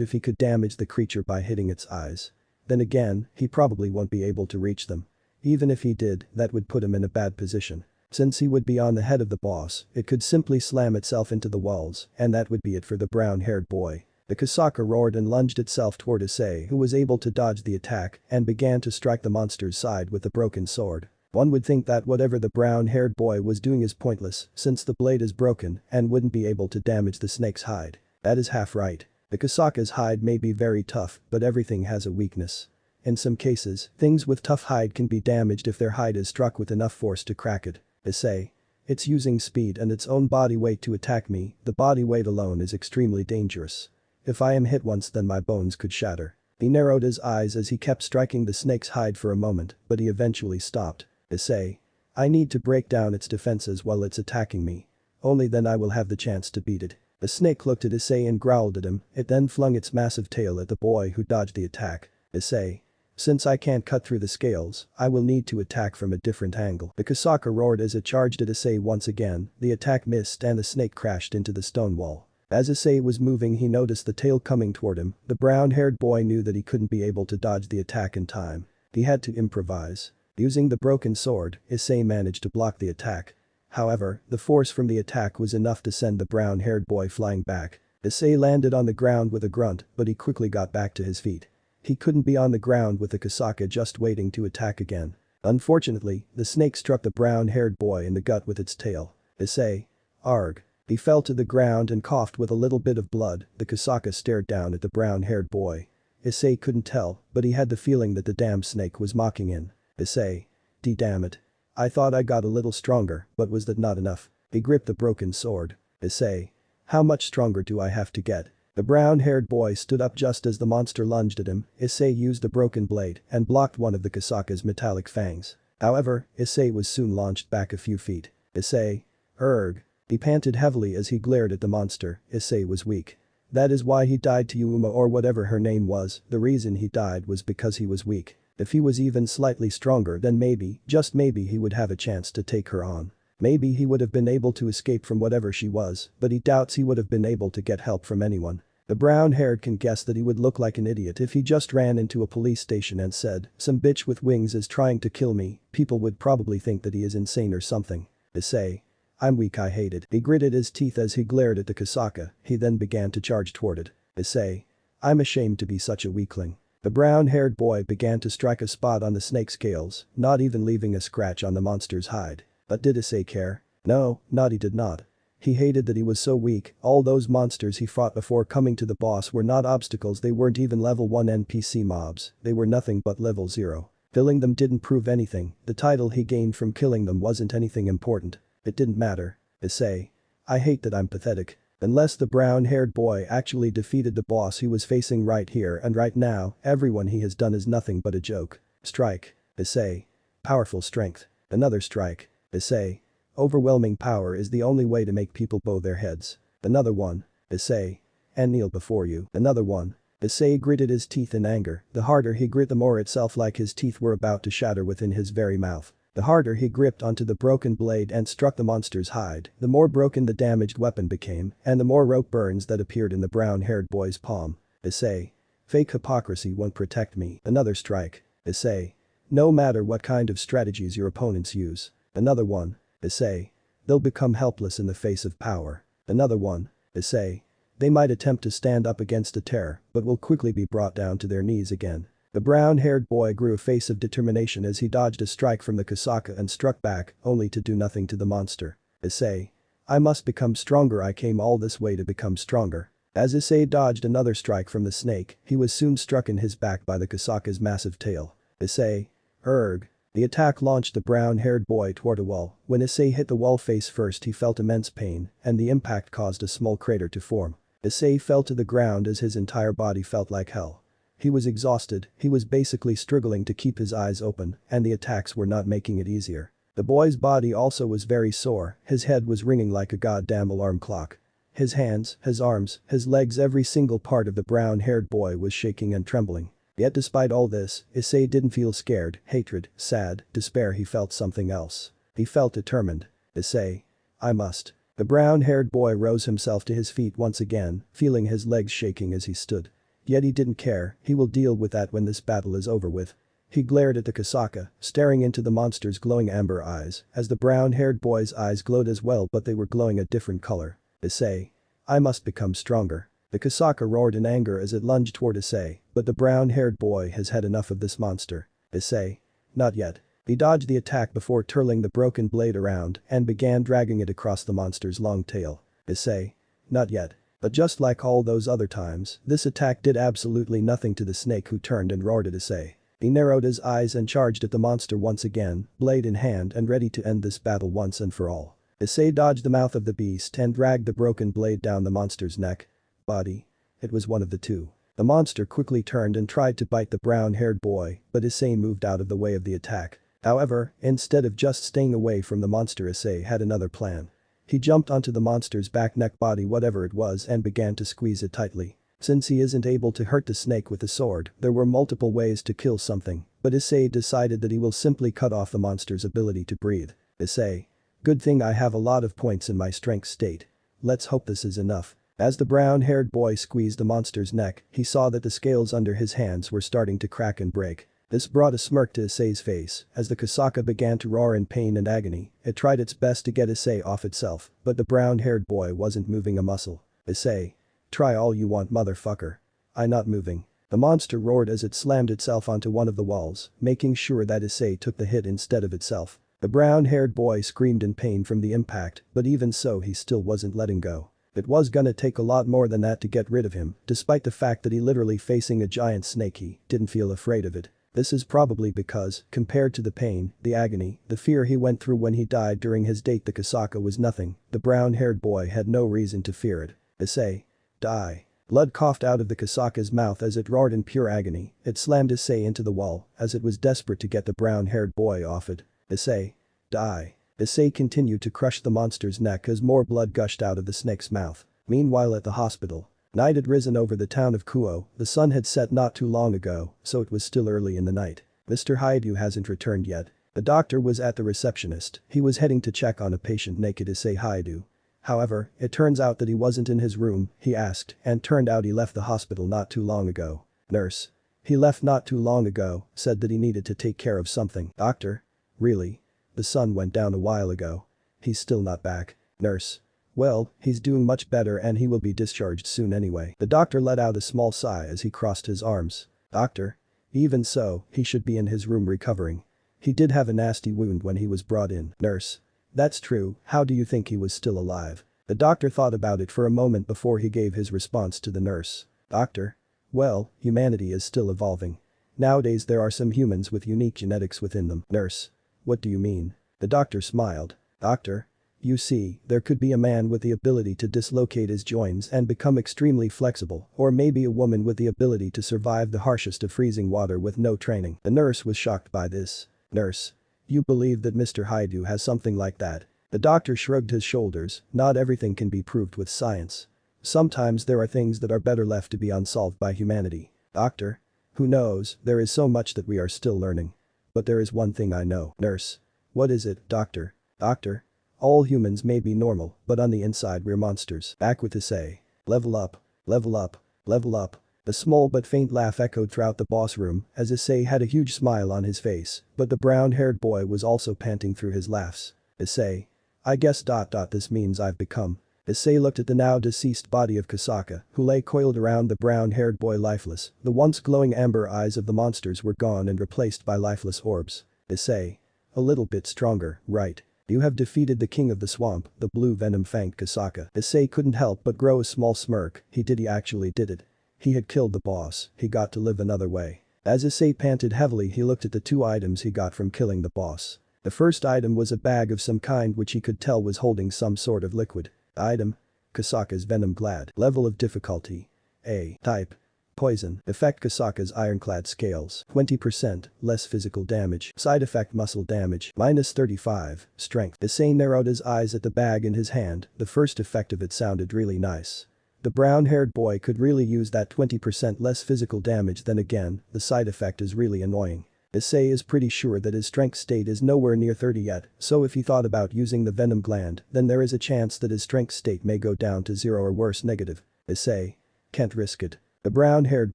[SPEAKER 1] if he could damage the creature by hitting its eyes. Then again, he probably won't be able to reach them. Even if he did, that would put him in a bad position. Since he would be on the head of the boss, it could simply slam itself into the walls, and that would be it for the brown-haired boy. The Kasaka roared and lunged itself toward Issei, who was able to dodge the attack and began to strike the monster's side with the broken sword. One would think that whatever the brown-haired boy was doing is pointless, since the blade is broken and wouldn't be able to damage the snake's hide. That is half right. The Kasaka's hide may be very tough, but everything has a weakness. In some cases, things with tough hide can be damaged if their hide is struck with enough force to crack it. Issei. It's using speed and its own body weight to attack me, the body weight alone is extremely dangerous. If I am hit once then my bones could shatter. He narrowed his eyes as he kept striking the snake's hide for a moment, but he eventually stopped. Issei. I need to break down its defenses while it's attacking me. Only then I will have the chance to beat it. The snake looked at Issei and growled at him, it then flung its massive tail at the boy who dodged the attack. Issei. Since I can't cut through the scales, I will need to attack from a different angle. The Kasaka roared as it charged at Issei once again, the attack missed and the snake crashed into the stone wall. As Issei was moving he noticed the tail coming toward him, the brown-haired boy knew that he couldn't be able to dodge the attack in time. He had to improvise. Using the broken sword, Issei managed to block the attack. However, the force from the attack was enough to send the brown-haired boy flying back. Issei landed on the ground with a grunt, but he quickly got back to his feet. He couldn't be on the ground with the Kasaka just waiting to attack again. Unfortunately, the snake struck the brown-haired boy in the gut with its tail. Issei. Arg. He fell to the ground and coughed with a little bit of blood. The Kasaka stared down at the brown-haired boy. Issei couldn't tell, but he had the feeling that the damn snake was mocking him. Issei. Damn it. I thought I got a little stronger, but was that not enough? He gripped the broken sword. Issei. How much stronger do I have to get? The brown-haired boy stood up just as the monster lunged at him. Issei used the broken blade and blocked one of the Kasaka's metallic fangs. However, Issei was soon launched back a few feet. Issei. Erg. He panted heavily as he glared at the monster. Issei was weak. That is why he died to Yuma or whatever her name was. The reason he died was because he was weak. If he was even slightly stronger then maybe, just maybe he would have a chance to take her on. Maybe he would have been able to escape from whatever she was, but he doubts he would have been able to get help from anyone. The brown-haired can guess that he would look like an idiot if he just ran into a police station and said, "Some bitch with wings is trying to kill me." People would probably think that he is insane or something. Issei. I'm weak, I hate it. He gritted his teeth as he glared at the Kasaka, he then began to charge toward it. Issei. I'm ashamed to be such a weakling. The brown-haired boy began to strike a spot on the snake's scales, not even leaving a scratch on the monster's hide. But did Issei care? No, he did not. He hated that he was so weak. All those monsters he fought before coming to the boss were not obstacles, they weren't even level 1 NPC mobs, they were nothing but level 0. Killing them didn't prove anything, the title he gained from killing them wasn't anything important. It didn't matter. Issei. I hate that I'm pathetic. Unless the brown-haired boy actually defeated the boss he was facing right here and right now, everyone he has done is nothing but a joke. Strike. Issei. Powerful strength. Another strike. Issei. Overwhelming power is the only way to make people bow their heads. Another one. Issei. And kneel before you. Another one. Issei gritted his teeth in anger. The harder he grit the more it felt like his teeth were about to shatter within his very mouth. The harder he gripped onto the broken blade and struck the monster's hide, the more broken the damaged weapon became, and the more rope burns that appeared in the brown-haired boy's palm. Issei. Fake hypocrisy won't protect me. Another strike. Issei. No matter what kind of strategies your opponents use. Another one. Issei. They'll become helpless in the face of power. Another one. Issei. They might attempt to stand up against a terror, but will quickly be brought down to their knees again. The brown-haired boy grew a face of determination as he dodged a strike from the Kasaka and struck back, only to do nothing to the monster. Issei. I must become stronger, I came all this way to become stronger. As Issei dodged another strike from the snake, he was soon struck in his back by the Kasaka's massive tail. Issei. Erg. The attack launched the brown-haired boy toward a wall. When Issei hit the wall face first he felt immense pain, and the impact caused a small crater to form. Issei fell to the ground as his entire body felt like hell. He was exhausted, he was basically struggling to keep his eyes open, and the attacks were not making it easier. The boy's body also was very sore, his head was ringing like a goddamn alarm clock. His hands, his arms, his legs, every single part of the brown-haired boy was shaking and trembling. Yet despite all this, Issei didn't feel scared, hatred, sad, despair, he felt something else. He felt determined. Issei. I must. The brown-haired boy rose himself to his feet once again, feeling his legs shaking as he stood. Yet he didn't care, he will deal with that when this battle is over with. He glared at the Kosaka, staring into the monster's glowing amber eyes, as the brown-haired boy's eyes glowed as well, but they were glowing a different color. Issei. I must become stronger. The Kosaka roared in anger as it lunged toward Issei, but the brown-haired boy has had enough of this monster. Issei. Not yet. He dodged the attack before twirling the broken blade around and began dragging it across the monster's long tail. Issei. Not yet. But just like all those other times, this attack did absolutely nothing to the snake, who turned and roared at Issei. He narrowed his eyes and charged at the monster once again, blade in hand and ready to end this battle once and for all. Issei dodged the mouth of the beast and dragged the broken blade down the monster's neck. Body. It was one of the two. The monster quickly turned and tried to bite the brown-haired boy, but Issei moved out of the way of the attack. However, instead of just staying away from the monster, Issei had another plan. He jumped onto the monster's back, neck, body, whatever it was, and began to squeeze it tightly. Since he isn't able to hurt the snake with a sword, there were multiple ways to kill something, but Issei decided that he will simply cut off the monster's ability to breathe. Issei. Good thing I have a lot of points in my strength state. Let's hope this is enough. As the brown-haired boy squeezed the monster's neck, he saw that the scales under his hands were starting to crack and break. This brought a smirk to Issei's face as the Kosaka began to roar in pain and agony. It tried its best to get Issei off itself, but the brown-haired boy wasn't moving a muscle. Issei. Try all you want, motherfucker. I not moving. The monster roared as it slammed itself onto one of the walls, making sure that Issei took the hit instead of itself. The brown-haired boy screamed in pain from the impact, but even so he still wasn't letting go. It was gonna take a lot more than that to get rid of him, despite the fact that he literally facing a giant snake. He didn't feel afraid of it. This is probably because, compared to the pain, the agony, the fear he went through when he died during his date, the Kosaka was nothing. The brown-haired boy had no reason to fear it. Issei. Die. Blood coughed out of the Kosaka's mouth as it roared in pure agony. It slammed Issei into the wall as it was desperate to get the brown-haired boy off it. Issei. Die. Issei continued to crush the monster's neck as more blood gushed out of the snake's mouth. Meanwhile at the hospital. Night had risen over the town of Kuo. The sun had set not too long ago, so it was still early in the night. Mr. Highschooldxd hasn't returned yet. The doctor was at the receptionist. He was heading to check on a patient naked Isseihyoudou. However, it turns out that he wasn't in his room, he asked, and turned out he left the hospital not too long ago. Nurse. He left not too long ago, said that he needed to take care of something. Doctor? Really? The sun went down a while ago. He's still not back. Nurse. Well, he's doing much better and he will be discharged soon anyway. The doctor let out a small sigh as he crossed his arms. Doctor? Even so, he should be in his room recovering. He did have a nasty wound when he was brought in. Nurse. That's true, how do you think he was still alive? The doctor thought about it for a moment before he gave his response to the nurse. Doctor? Well, humanity is still evolving. Nowadays there are some humans with unique genetics within them. Nurse. What do you mean? The doctor smiled. Doctor? You see, there could be a man with the ability to dislocate his joints and become extremely flexible, or maybe a woman with the ability to survive the harshest of freezing water with no training. The nurse was shocked by this. Nurse. You believe that Mr. Highschooldxd has something like that? The doctor shrugged his shoulders. Not everything can be proved with science. Sometimes there are things that are better left to be unsolved by humanity. Doctor? Who knows, there is so much that we are still learning. But there is one thing I know. Nurse. What is it, doctor? Doctor? All humans may be normal, but on the inside we're monsters. Back with Issei. Level up. Level up. Level up. A small but faint laugh echoed throughout the boss room as Issei had a huge smile on his face, but the brown-haired boy was also panting through his laughs. Issei. I guess ... this means I've become. Issei looked at the now deceased body of Kosaka, who lay coiled around the brown-haired boy lifeless. The once glowing amber eyes of the monsters were gone and replaced by lifeless orbs. Issei. A little bit stronger, right? You have defeated the king of the swamp, the blue venom-fanged Kosaka. Issei couldn't help but grow a small smirk. He actually did it. He had killed the boss. He got to live another way. As Issei panted heavily, he looked at the 2 items he got from killing the boss. The first item was a bag of some kind which he could tell was holding some sort of liquid. Item: Kasaka's Venom Glad. Level of difficulty: A. Type: Poison. Effect: Kasaka's Ironclad Scales. 20% less physical damage. Side effect: muscle damage. -35. Strength. Issei narrowed his eyes at the bag in his hand. The first effect of it sounded really nice. The brown-haired boy could really use that 20% less physical damage. Then again, the side effect is really annoying. Issei is pretty sure that his strength state is nowhere near 30 yet, so if he thought about using the venom gland, then there is a chance that his strength state may go down to 0 or worse negative. Issei: Can't risk it. The brown-haired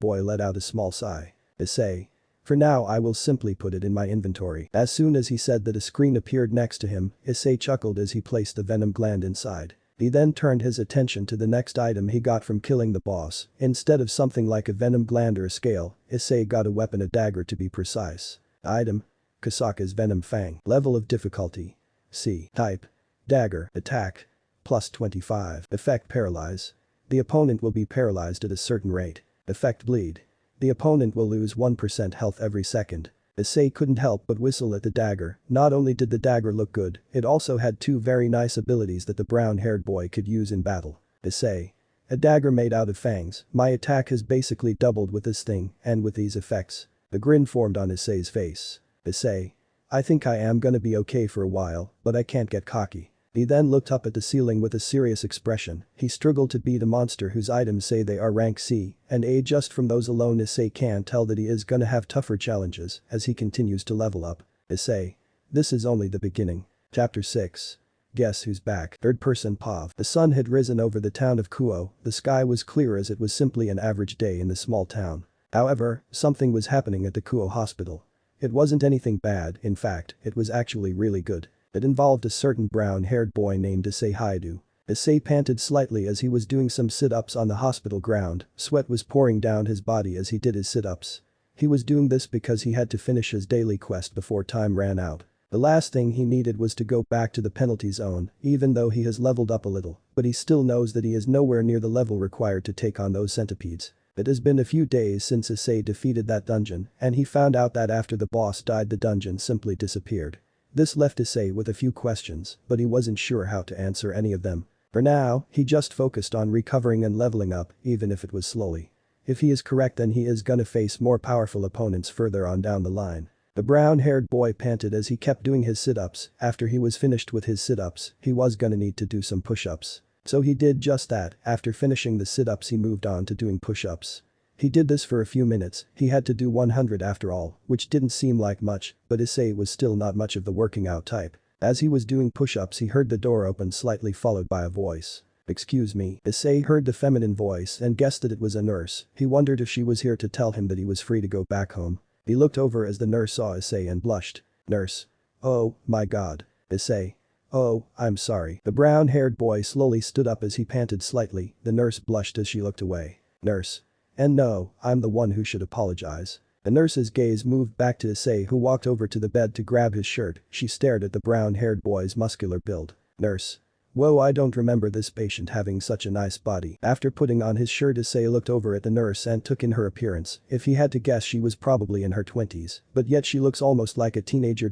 [SPEAKER 1] boy let out a small sigh. Issei: For now I will simply put it in my inventory. As soon as he said that, a screen appeared next to him. Issei chuckled as he placed the venom gland inside. He then turned his attention to the next item he got from killing the boss. Instead of something like a venom gland or a scale, Issei got a weapon, a dagger to be precise. Item: Kasaka's Venom Fang. Level of difficulty: C. Type: Dagger. Attack: +25. Effect: Paralyze. The opponent will be paralyzed at a certain rate. Effect: Bleed. The opponent will lose 1% health every second. Issei couldn't help but whistle at the dagger. Not only did the dagger look good, it also had 2 very nice abilities that the brown-haired boy could use in battle. Issei: A dagger made out of fangs. My attack has basically doubled with this thing, and with these effects. A grin formed on Issei's face. Issei: I think I am gonna be okay for a while, but I can't get cocky. He then looked up at the ceiling with a serious expression. He struggled to beat a monster whose items say they are rank C and A. Just from those alone, Issei can tell that he is gonna have tougher challenges as he continues to level up. Issei: This is only the beginning. Chapter 6. Guess who's back? Third person POV. The sun had risen over the town of Kuo. The sky was clear as it was simply an average day in the small town. However, something was happening at the Kuo hospital. It wasn't anything bad, in fact, it was actually really good. It involved a certain brown-haired boy named Isseihyoudou. Issei panted slightly as he was doing some sit-ups on the hospital ground. Sweat was pouring down his body as he did his sit-ups. He was doing this because he had to finish his daily quest before time ran out. The last thing he needed was to go back to the penalty zone, even though he has leveled up a little, but he still knows that he is nowhere near the level required to take on those centipedes. It has been a few days since Issei defeated that dungeon, and he found out that after the boss died, the dungeon simply disappeared. This left Issei with a few questions, but he wasn't sure how to answer any of them. For now, he just focused on recovering and leveling up, even if it was slowly. If he is correct, then he is gonna face more powerful opponents further on down the line. The brown-haired boy panted as he kept doing his sit-ups. After he was finished with his sit-ups, he was gonna need to do some push-ups. So he did just that. After finishing the sit-ups, he moved on to doing push-ups. He did this for a few minutes. He had to do 100 after all, which didn't seem like much, but Issei was still not much of the working out type. As he was doing push-ups, he heard the door open slightly, followed by a voice. "Excuse me." Issei heard the feminine voice and guessed that it was a nurse. He wondered if she was here to tell him that he was free to go back home. He looked over as the nurse saw Issei and blushed. "Nurse. Oh, my god." Issei: "Oh, I'm sorry." The brown-haired boy slowly stood up as he panted slightly. The nurse blushed as she looked away. "Nurse. And no, I'm the one who should apologize." The nurse's gaze moved back to Issei, who walked over to the bed to grab his shirt. She stared at the brown-haired boy's muscular build. "Nurse. Whoa, I don't remember this patient having such a nice body." After putting on his shirt, Issei looked over at the nurse and took in her appearance. If he had to guess, she was probably in her 20s, but yet she looks almost like a teenager.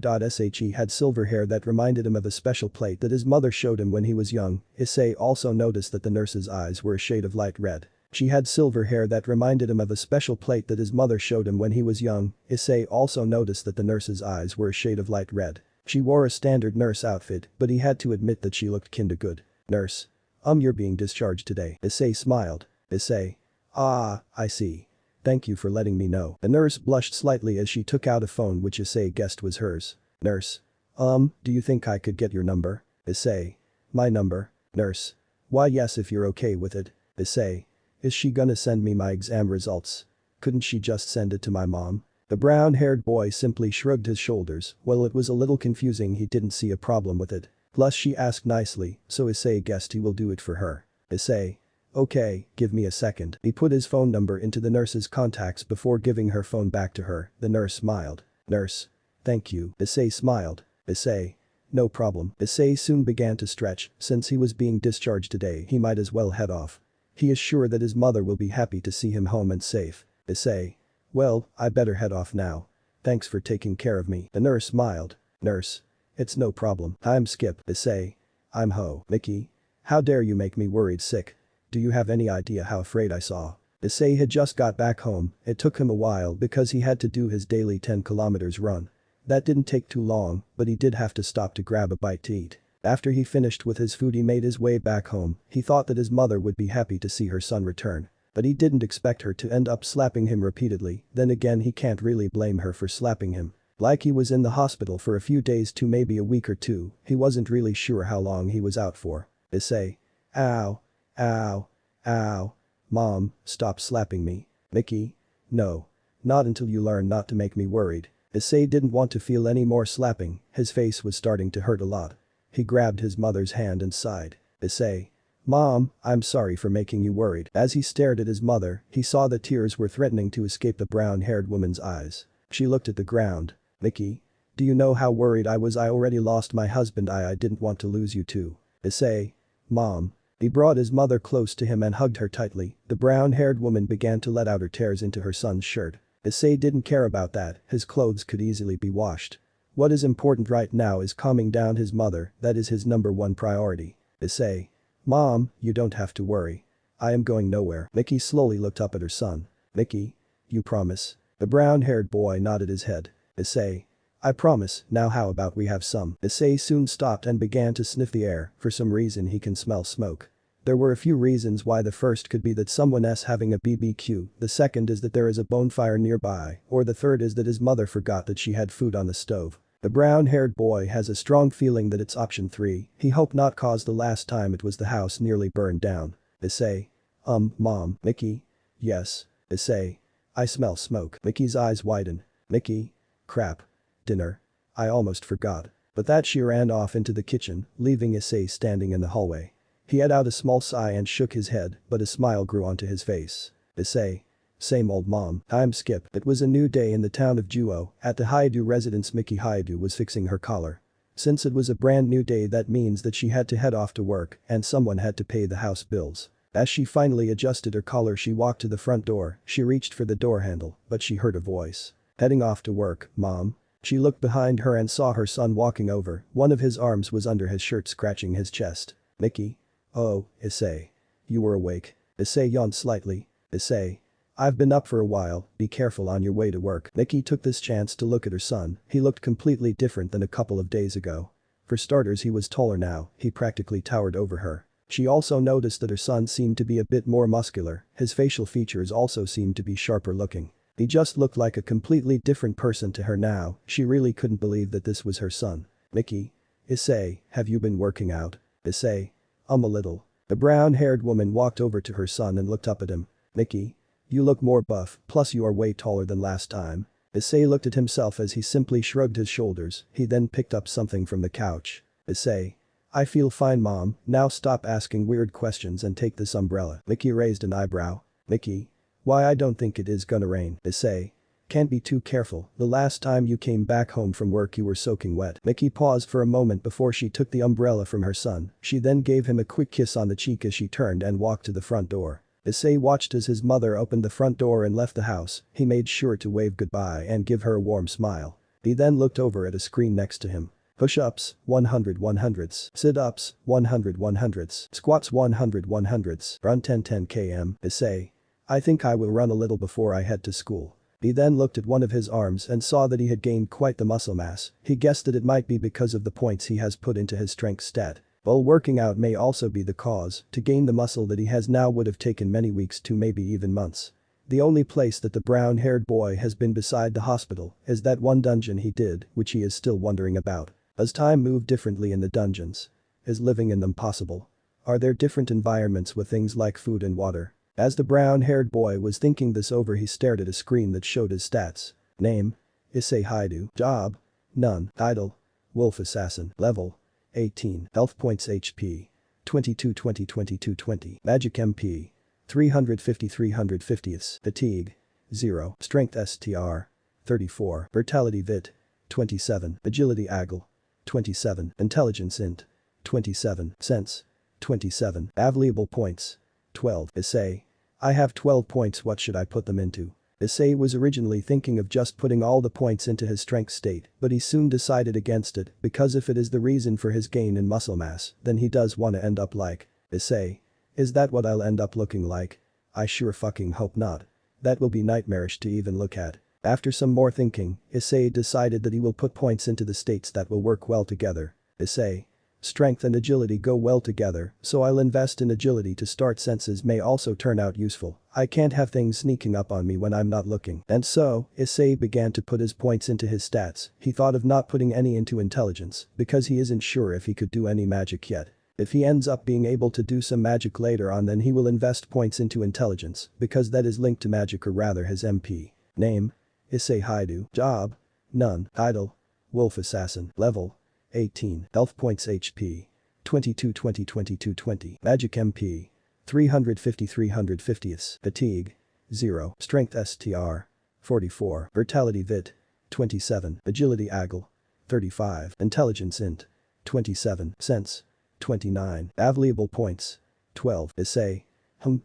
[SPEAKER 1] She had silver hair that reminded him of a special plate that his mother showed him when he was young. Issei also noticed that the nurse's eyes were a shade of light red. She had silver hair that reminded him of a special plate that his mother showed him when he was young. Issei also noticed that the nurse's eyes were a shade of light red. She wore a standard nurse outfit, but he had to admit that she looked kinda good. "Nurse. You're being discharged today." Issei smiled. Issei: "Ah, I see. Thank you for letting me know." The nurse blushed slightly as she took out a phone which Issei guessed was hers. "Nurse. Do you think I could get your number?" Issei: "My number?" Nurse: "Why, yes, if you're okay with it." Issei: "Is she gonna send me my exam results? Couldn't she just send it to my mom?" The brown-haired boy simply shrugged his shoulders. Well, it was a little confusing. He didn't see a problem with it. Plus, she asked nicely, so Issei guessed he will do it for her. Issei: "Okay, give me a second." He put his phone number into the nurse's contacts before giving her phone back to her. The nurse smiled. "Nurse. Thank you." Issei smiled. Issei: "No problem." Issei soon began to stretch. Since he was being discharged today, he might as well head off. He is sure that his mother will be happy to see him home and safe. Issei: Well, I better head off now. Thanks for taking care of me. The nurse smiled. Nurse. It's no problem. I'm Skip. Issei. I'm Ho. Mickey. How dare you make me worried sick. Do you have any idea how afraid I saw? Issei had just got back home, it took him a while because he had to do his daily 10 kilometers run. That didn't take too long, but he did have to stop to grab a bite to eat. After he finished with his food he made his way back home, he thought that his mother would be happy to see her son return. But he didn't expect her to end up slapping him repeatedly, then again he can't really blame her for slapping him. Like he was in the hospital for a few days to maybe a week or two, he wasn't really sure how long he was out for. Issei. Ow. Ow. Ow. Mom, stop slapping me. Mickey. No. Not until you learn not to make me worried. Issei didn't want to feel any more slapping, his face was starting to hurt a lot. He grabbed his mother's hand and sighed. Issei. Mom, I'm sorry for making you worried. As he stared at his mother, he saw that tears were threatening to escape the brown-haired woman's eyes. She looked at the ground. Mickey. Do you know how worried I was? I already lost my husband. I didn't want to lose you too. Issei. Mom. He brought his mother close to him and hugged her tightly. The brown-haired woman began to let out her tears into her son's shirt. Issei didn't care about that, his clothes could easily be washed. What is important right now is calming down his mother, that is his #1 priority. Issei. Mom, you don't have to worry. I am going nowhere. Mickey slowly looked up at her son. Mickey. You promise? The brown-haired boy nodded his head. Issei. I promise, now how about we have some? Issei soon stopped and began to sniff the air, for some reason he can smell smoke. There were a few reasons why. The first could be that someone's having a BBQ, the second is that there is a bonfire nearby, or the third is that his mother forgot that she had food on the stove. The brown-haired boy has a strong feeling that it's option 3, he hoped not cause the last time it was the house nearly burned down. Issei. Mom. Mickey. Yes. Issei. I smell smoke. Mickey's eyes widen. Mickey. Crap. Dinner. I almost forgot. But that she ran off into the kitchen, leaving Issei standing in the hallway. He let out a small sigh and shook his head, but a smile grew onto his face. Issei. Same old mom. I'm Skip. It was a new day in the town of Juo. At the highschooldxd residence, Mickey Highschooldxd was fixing her collar. Since it was a brand new day, that means that she had to head off to work and someone had to pay the house bills. As she finally adjusted her collar, she walked to the front door. She reached for the door handle, but she heard a voice. Heading off to work, Mom? She looked behind her and saw her son walking over. One of his arms was under his shirt, scratching his chest. Mickey. Oh, Issei. You were awake. Issei yawned slightly. Issei. I've been up for a while, be careful on your way to work. Mickey took this chance to look at her son. He looked completely different than a couple of days ago. For starters, he was taller now, he practically towered over her. She also noticed that her son seemed to be a bit more muscular, his facial features also seemed to be sharper looking. He just looked like a completely different person to her now, she really couldn't believe that this was her son. Mickey. Issei, have you been working out? Issei. A little. The brown-haired woman walked over to her son and looked up at him. Mickey. You look more buff, plus you are way taller than last time. Issei looked at himself as he simply shrugged his shoulders, he then picked up something from the couch. Issei. I feel fine, Mom, now stop asking weird questions and take this umbrella. Mickey raised an eyebrow. Mickey. Why, I don't think it is gonna rain. Issei. Can't be too careful, the last time you came back home from work you were soaking wet. Mickey paused for a moment before she took the umbrella from her son, she then gave him a quick kiss on the cheek as she turned and walked to the front door. Issei watched as his mother opened the front door and left the house, he made sure to wave goodbye and give her a warm smile. He then looked over at a screen next to him. Push-ups, 100 100s. Sit-ups, 100 100s. Squats, 100 100s. Run 10 km. Issei. I think I will run a little before I head to school. He then looked at one of his arms and saw that he had gained quite the muscle mass, he guessed that it might be because of the points he has put into his strength stat. While working out may also be the cause, to gain the muscle that he has now would have taken many weeks to maybe even months. The only place that the brown-haired boy has been beside the hospital is that one dungeon he did, which he is still wondering about. Does time move differently in the dungeons? Is living in them possible? Are there different environments with things like food and water? As the brown-haired boy was thinking this over, he stared at a screen that showed his stats. Name. Isseihyoudou. Job. None. Title. Wolf Assassin. Level. 18. Health points HP. 22 20 22 20. Magic MP. 350 350ths. Fatigue. 0. Strength STR. 34. Vitality VIT. 27. Agility AGL. 27. Intelligence INT. 27. Sense. 27. Available points. 12. Issei. I have 12 points, what should I put them into? Issei was originally thinking of just putting all the points into his strength state, but he soon decided against it because if it is the reason for his gain in muscle mass, then he does wanna end up like Issei. Is that what I'll end up looking like? I sure fucking hope not. That will be nightmarish to even look at. After some more thinking, Issei decided that he will put points into the states that will work well together. Issei. Strength and agility go well together, so I'll invest in agility to start. Senses may also turn out useful. I can't have things sneaking up on me when I'm not looking. And so, Issei began to put his points into his stats. He thought of not putting any into intelligence, because he isn't sure if he could do any magic yet. If he ends up being able to do some magic later on, then he will invest points into intelligence, because that is linked to magic, or rather his MP. Name: Isseihyoudou. Job: none. Title: Wolf Assassin. Level: 18. Health points: HP 22 20 22 20. Magic MP 350 350. Fatigue 0. Strength STR 44. Vitality Vit 27. Agility AGL 35. Intelligence Int 27. Sense 29. Available points 12. Issei.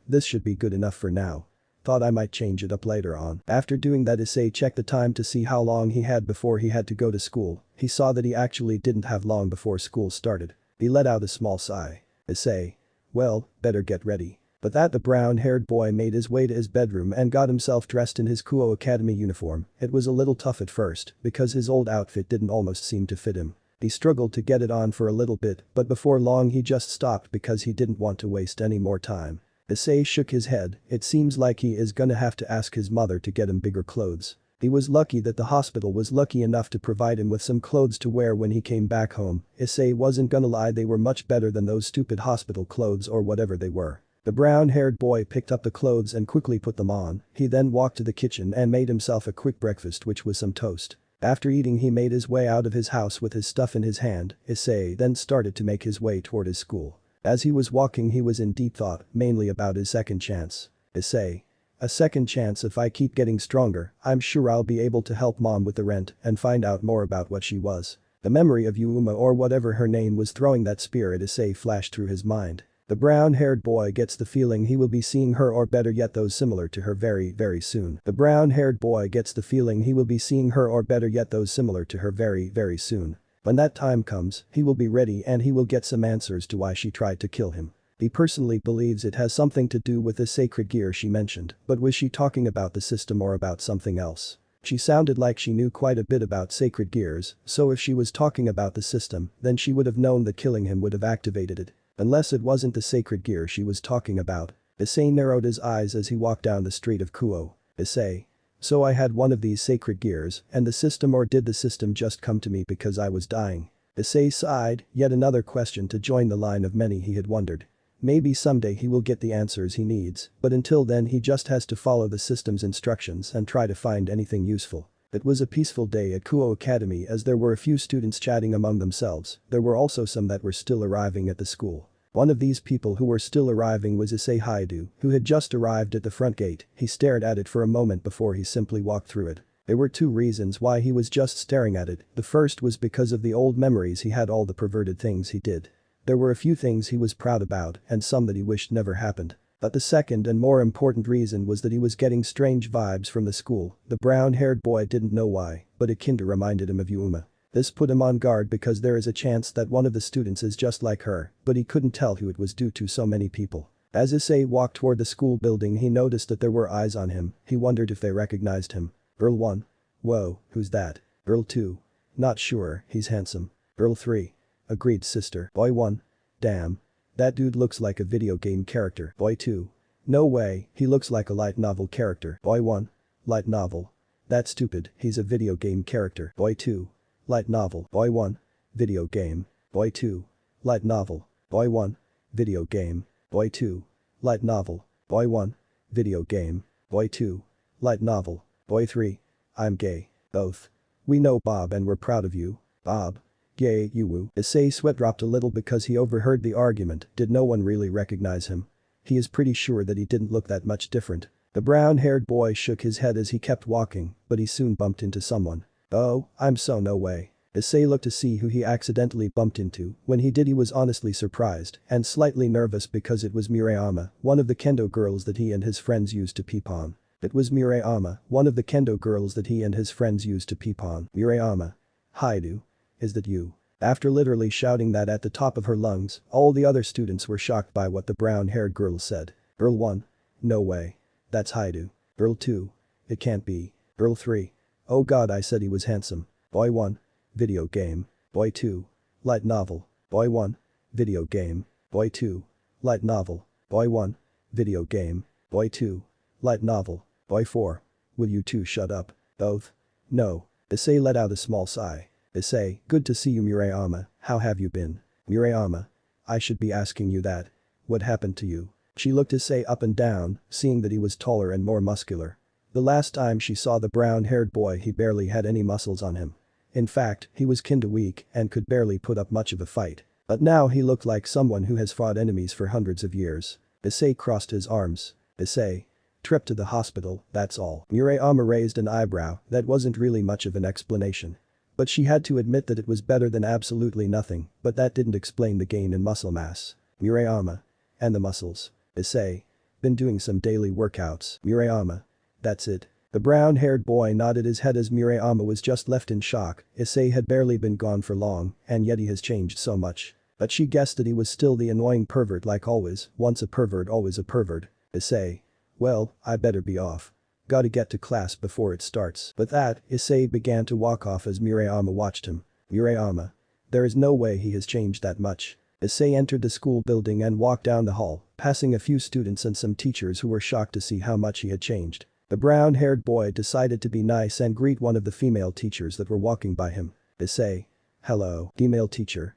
[SPEAKER 1] This should be good enough for now. Thought I might change it up later on. After doing that, Issei checked the time to see how long he had before he had to go to school. He saw that he actually didn't have long before school started. He let out a small sigh. Issei. Well, better get ready. But that the brown-haired boy made his way to his bedroom and got himself dressed in his Kuo Academy uniform. It was a little tough at first, because his old outfit didn't almost seem to fit him. He struggled to get it on for a little bit, but before long he just stopped because he didn't want to waste any more time. Issei shook his head. It seems like he is gonna have to ask his mother to get him bigger clothes. He was lucky that the hospital was lucky enough to provide him with some clothes to wear when he came back home. Issei wasn't gonna lie, they were much better than those stupid hospital clothes or whatever they were. The brown-haired boy picked up the clothes and quickly put them on. He then walked to the kitchen and made himself a quick breakfast, which was some toast. After eating, he made his way out of his house with his stuff in his hand. Issei then started to make his way toward his school. As he was walking, he was in deep thought, mainly about his second chance. Issei. A second chance. If I keep getting stronger, I'm sure I'll be able to help mom with the rent and find out more about what she was. The memory of Yuma or whatever her name was throwing that spear at Issei flashed through his mind. The brown-haired boy gets the feeling he will be seeing her, or better yet those similar to her, very, very soon. The brown-haired boy gets the feeling he will be seeing her, or better yet those similar to her, very, very soon. When that time comes, he will be ready and he will get some answers to why she tried to kill him. He personally believes it has something to do with the sacred gear she mentioned, but was she talking about the system or about something else? She sounded like she knew quite a bit about sacred gears, so if she was talking about the system, then she would have known that killing him would have activated it. Unless it wasn't the sacred gear she was talking about. Issei narrowed his eyes as he walked down the street of Kuo. Issei. So I had one of these sacred gears, and the system, or did the system just come to me because I was dying? Issei sighed, yet another question to join the line of many he had wondered. Maybe someday he will get the answers he needs, but until then he just has to follow the system's instructions and try to find anything useful. It was a peaceful day at Kuo Academy as there were a few students chatting among themselves. There were also some that were still arriving at the school. One of these people who were still arriving was Isseihyoudou, who had just arrived at the front gate. He stared at it for a moment before he simply walked through it. There were two reasons why he was just staring at it. The first was because of the old memories he had, all the perverted things he did. There were a few things he was proud about and some that he wished never happened. But the second and more important reason was that he was getting strange vibes from the school. The brown-haired boy didn't know why, but it kinda reminded him of Yuma. This put him on guard because there is a chance that one of the students is just like her, but he couldn't tell who it was due to so many people. As Issei walked toward the school building, he noticed that there were eyes on him. He wondered if they recognized him. Girl 1. Whoa, who's that? Girl 2. Not sure, he's handsome. Girl 3. Agreed, sister. Boy 1. Damn. That dude looks like a video game character. Boy 2. No way, he looks like a light novel character. Boy 1. Light novel. That's stupid, he's a video game character. Boy 2. Light novel. Boy 1. Video game. Boy 2. Light novel. Boy 1. Video game. Boy 2. Light novel. Boy 1. Video game. Boy 2. Light novel. Boy 3. I'm gay. Both. We know, Bob, and we're proud of you. Bob. Gay, you woo. Issei's sweat dropped a little because he overheard the argument. Did no one really recognize him? He is pretty sure that he didn't look that much different. The brown-haired boy shook his head as he kept walking, but he soon bumped into someone. Oh, I'm so no way. Issei looked to see who he accidentally bumped into. When he did, he was honestly surprised and slightly nervous because it was Murayama, one of the kendo girls that he and his friends used to peep on. It was Murayama, one of the kendo girls that he and his friends used to peep on. Murayama. Highschooldxd. Is that you? After literally shouting that at the top of her lungs, all the other students were shocked by what the brown-haired girl said. Girl 1. No way. That's Highschooldxd. Girl 2. It can't be. Girl 3. Oh god, I said he was handsome. Boy 1. Video game. Boy 2. Light novel. Boy 1. Video game. Boy 2. Light novel. Boy 1. Video game. Boy 2. Light novel. Boy 4. Will you two shut up? Both? No. Issei let out a small sigh. Issei, good to see you Murayama, how have you been? Murayama. I should be asking you that. What happened to you? She looked Issei up and down, seeing that he was taller and more muscular. The last time she saw the brown-haired boy he barely had any muscles on him. In fact, he was kinda weak and could barely put up much of a fight. But now he looked like someone who has fought enemies for hundreds of years. Issei crossed his arms. Issei. Trip to the hospital, that's all. Murayama raised an eyebrow, that wasn't really much of an explanation. But she had to admit that it was better than absolutely nothing, but that didn't explain the gain in muscle mass. Murayama. And the muscles. Issei. Been doing some daily workouts. Murayama. That's it. The brown-haired boy nodded his head as Murayama was just left in shock. Issei had barely been gone for long, and yet he has changed so much. But she guessed that he was still the annoying pervert like always, once a pervert always a pervert. Issei. Well, I better be off. Gotta get to class before it starts. With that, Issei began to walk off as Murayama watched him. Murayama. There is no way he has changed that much. Issei entered the school building and walked down the hall, passing a few students and some teachers who were shocked to see how much he had changed. The brown-haired boy decided to be nice and greet one of the female teachers that were walking by him. Issei. Hello. Female teacher.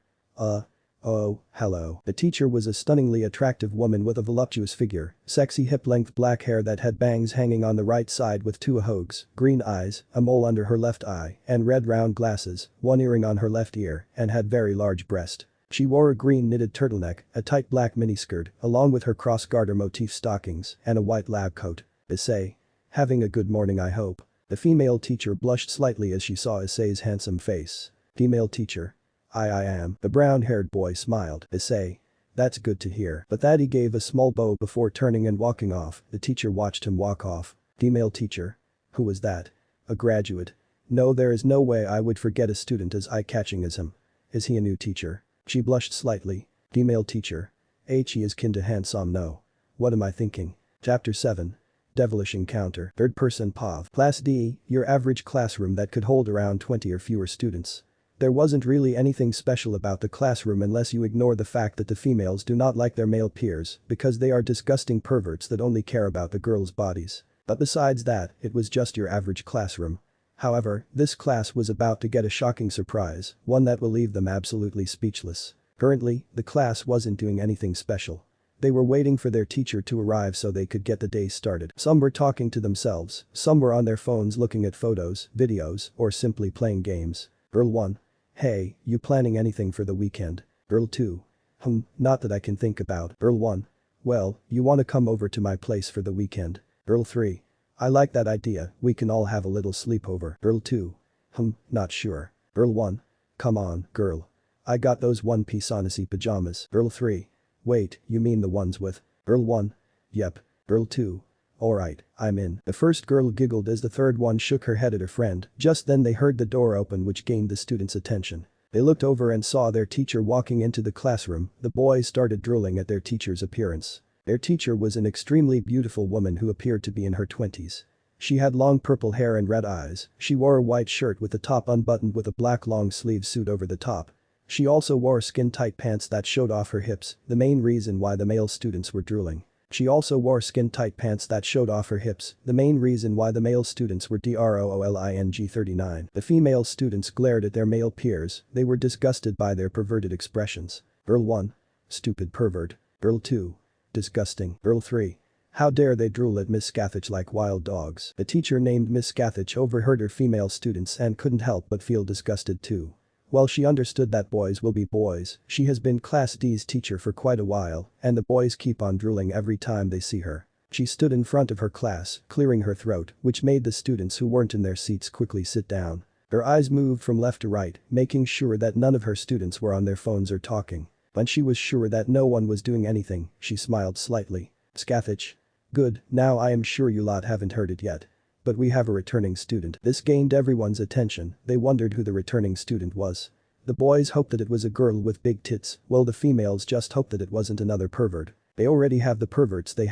[SPEAKER 1] Oh, hello. The teacher was a stunningly attractive woman with a voluptuous figure, sexy hip-length black hair that had bangs hanging on the right side with two ahogs, green eyes, a mole under her left eye, and red round glasses, one earring on her left ear, and had very large breast. She wore a green knitted turtleneck, a tight black miniskirt, along with her cross-garter motif stockings, and a white lab coat. Issei. Having a good morning I hope. The female teacher blushed slightly as she saw Issei's handsome face. Female teacher. I am. The brown-haired boy smiled. Issei. That's good to hear. But that he gave a small bow before turning and walking off. The teacher watched him walk off. Female teacher. Who was that? A graduate. No, there is no way I would forget a student as eye-catching as him. Is he a new teacher? She blushed slightly. Female teacher. He is kinda handsome no. What am I thinking? Chapter 7. Devilish Encounter. Third person POV. Class D, your average classroom that could hold around 20 or fewer students. There wasn't really anything special about the classroom unless you ignore the fact that the females do not like their male peers because they are disgusting perverts that only care about the girls' bodies. But besides that, it was just your average classroom. However, this class was about to get a shocking surprise, one that will leave them absolutely speechless. Currently, the class wasn't doing anything special. They were waiting for their teacher to arrive so they could get the day started. Some were talking to themselves, some were on their phones looking at photos, videos, or simply playing games. Girl 1. Hey, you planning anything for the weekend? Girl 2. Not that I can think about. Girl 1. Well, you wanna come over to my place for the weekend? Girl 3. I like that idea, we can all have a little sleepover. Girl 2. Not sure. Girl 1. Come on, girl. I got those one-piece Onepiece pajamas. Girl 3. Wait, you mean the ones with? Girl 1. Yep. Girl 2. Alright, I'm in. The first girl giggled as the third one shook her head at her friend. Just then they heard the door open which gained the students' attention. They looked over and saw their teacher walking into the classroom. The boys started drooling at their teacher's appearance. Their teacher was an extremely beautiful woman who appeared to be in her 20s. She had long purple hair and red eyes. She wore a white shirt with the top unbuttoned with a black long-sleeve suit over the top. She also wore skin-tight pants that showed off her hips, the main reason why the male students were drooling. She also wore skin-tight pants that showed off her hips, the main reason why the male students were drooling 39. The female students glared at their male peers, they were disgusted by their perverted expressions. Girl 1. Stupid pervert. Girl 2. Disgusting. Girl 3. How dare they drool at Miss Scathach like wild dogs. The teacher named Miss Scathach overheard her female students and couldn't help but feel disgusted too. While she understood that boys will be boys, she has been Class D's teacher for quite a while, and the boys keep on drooling every time they see her. She stood in front of her class, clearing her throat, which made the students who weren't in their seats quickly sit down. Her eyes moved from left to right, making sure that none of her students were on their phones or talking. When she was sure that no one was doing anything, she smiled slightly. Scathach. Good, now I am sure you lot haven't heard it yet. But we have a returning student. This gained everyone's attention, they wondered who the returning student was. The boys hoped that it was a girl with big tits, while the females just hoped that it wasn't another pervert. They already have the perverts they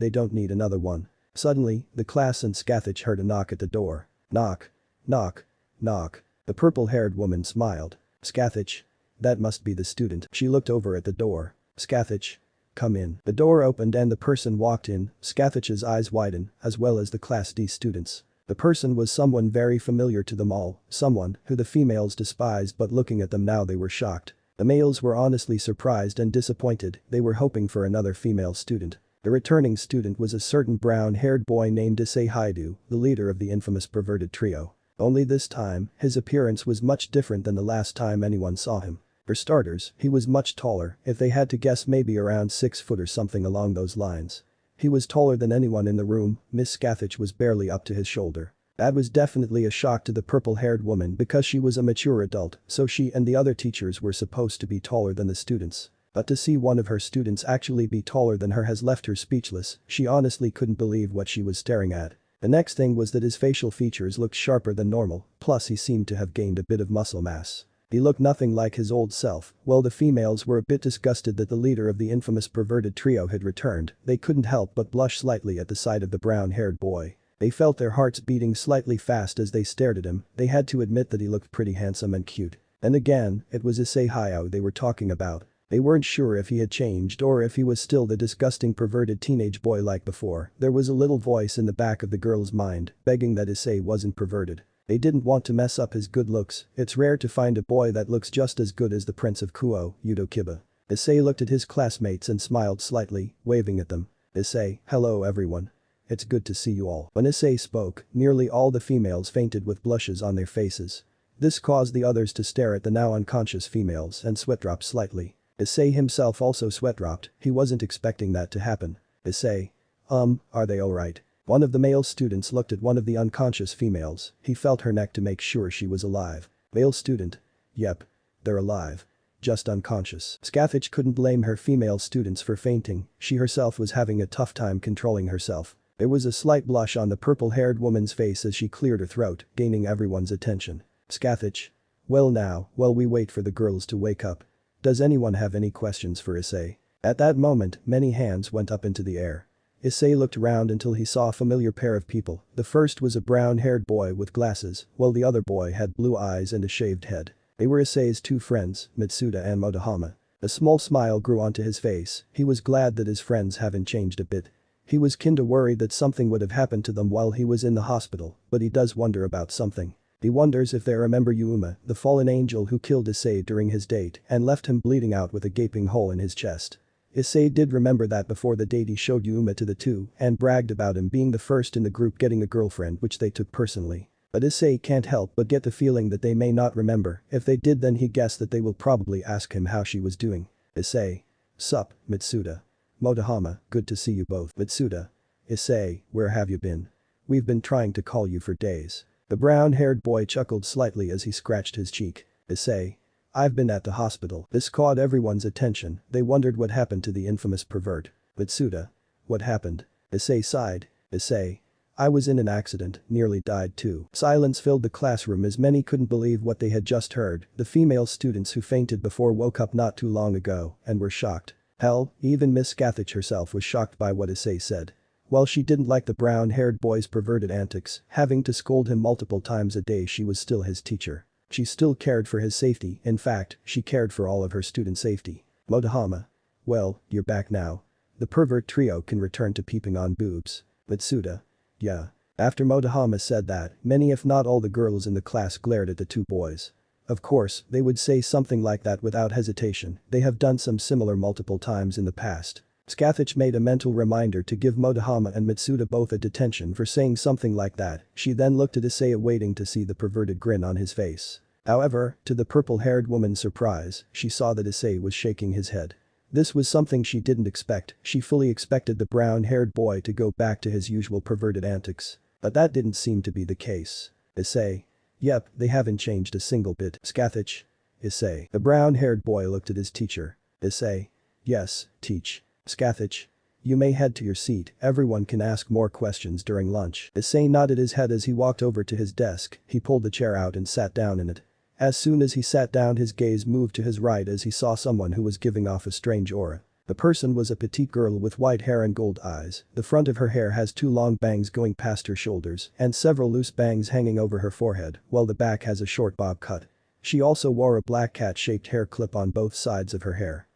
[SPEAKER 1] don't need another one. Suddenly, the class and Scathach heard a knock at the door. Knock. Knock. Knock. The purple-haired woman smiled. Scathach. That must be the student. She looked over at the door. Scathach. Come in. The door opened and the person walked in, Scathach's eyes widened, as well as the Class D students. The person was someone very familiar to them all, someone who the females despised, but looking at them now they were shocked. The males were honestly surprised and disappointed, they were hoping for another female student. The returning student was a certain brown-haired boy named Isseihyoudou, the leader of the infamous perverted trio. Only this time, his appearance was much different than the last time anyone saw him. For starters, he was much taller, if they had to guess maybe around 6 foot or something along those lines. He was taller than anyone in the room, Miss Scathach was barely up to his shoulder. That was definitely a shock to the purple-haired woman because she was a mature adult, so she and the other teachers were supposed to be taller than the students. But to see one of her students actually be taller than her has left her speechless, she honestly couldn't believe what she was staring at. The next thing was that his facial features looked sharper than normal, plus he seemed to have gained a bit of muscle mass. He looked nothing like his old self. While the females were a bit disgusted that the leader of the infamous perverted trio had returned, they couldn't help but blush slightly at the sight of the brown-haired boy. They felt their hearts beating slightly fast as they stared at him, they had to admit that he looked pretty handsome and cute. And again, it was Isseihyoudou they were talking about. They weren't sure if he had changed or if he was still the disgusting perverted teenage boy like before. There was a little voice in the back of the girl's mind, begging that Issei wasn't perverted. They didn't want to mess up his good looks, it's rare to find a boy that looks just as good as the Prince of Kuo, Yudo Kiba. Issei looked at his classmates and smiled slightly, waving at them. Issei, hello everyone. It's good to see you all. When Issei spoke, nearly all the females fainted with blushes on their faces. This caused the others to stare at the now unconscious females and sweat dropped slightly. Issei himself also sweat dropped, he wasn't expecting that to happen. Issei. Are they alright? One of the male students looked at one of the unconscious females, he felt her neck to make sure she was alive. Male student. Yep. They're alive. Just unconscious. Scathach couldn't blame her female students for fainting, she herself was having a tough time controlling herself. There was a slight blush on the purple-haired woman's face as she cleared her throat, gaining everyone's attention. Scathach. Well now, while we wait for the girls to wake up. Does anyone have any questions for Issei? At that moment, many hands went up into the air. Issei looked around until he saw a familiar pair of people. The first was a brown-haired boy with glasses, while the other boy had blue eyes and a shaved head. They were Issei's two friends, Mitsuda and Motohama. A small smile grew onto his face, he was glad that his friends haven't changed a bit. He was kinda worried that something would have happened to them while he was in the hospital, but he does wonder about something. He wonders if they remember Yuma, the fallen angel who killed Issei during his date and left him bleeding out with a gaping hole in his chest. Issei did remember that before the date he showed Yuma to the two and bragged about him being the first in the group getting a girlfriend, which they took personally. But Issei can't help but get the feeling that they may not remember. If they did, then he guessed that they will probably ask him how she was doing. Issei. Sup, Mitsuda. Motohama, good to see you both. Mitsuda. Issei, where have you been? We've been trying to call you for days. The brown-haired boy chuckled slightly as he scratched his cheek. Issei. I've been at the hospital. This caught everyone's attention, they wondered what happened to the infamous pervert. Mitsuda. What happened? Issei sighed. Issei. I was in an accident, nearly died too. Silence filled the classroom as many couldn't believe what they had just heard. The female students who fainted before woke up not too long ago and were shocked. Hell, even Miss Scathach herself was shocked by what Issei said. While she didn't like the brown-haired boy's perverted antics, having to scold him multiple times a day, she was still his teacher. She still cared for his safety, in fact, she cared for all of her student safety. Motohama. Well, you're back now. The pervert trio can return to peeping on boobs. Mitsuda. Yeah. After Motohama said that, many if not all the girls in the class glared at the two boys. Of course, they would say something like that without hesitation, they have done some similar multiple times in the past. Scathach made a mental reminder to give Motohama and Mitsuda both a detention for saying something like that, she then looked at Issei waiting to see the perverted grin on his face. However, to the purple-haired woman's surprise, she saw that Issei was shaking his head. This was something she didn't expect, she fully expected the brown-haired boy to go back to his usual perverted antics. But that didn't seem to be the case. Issei. Yep, they haven't changed a single bit. Scathach. Issei. The brown-haired boy looked at his teacher. Issei. Yes, teach. Scathach. You may head to your seat, everyone can ask more questions during lunch. Issei nodded his head as he walked over to his desk, he pulled the chair out and sat down in it. As soon as he sat down his gaze moved to his right as he saw someone who was giving off a strange aura. The person was a petite girl with white hair and gold eyes, the front of her hair has 2 long bangs going past her shoulders and several loose bangs hanging over her forehead, while the back has a short bob cut. She also wore a black cat-shaped hair clip on both sides of her hair.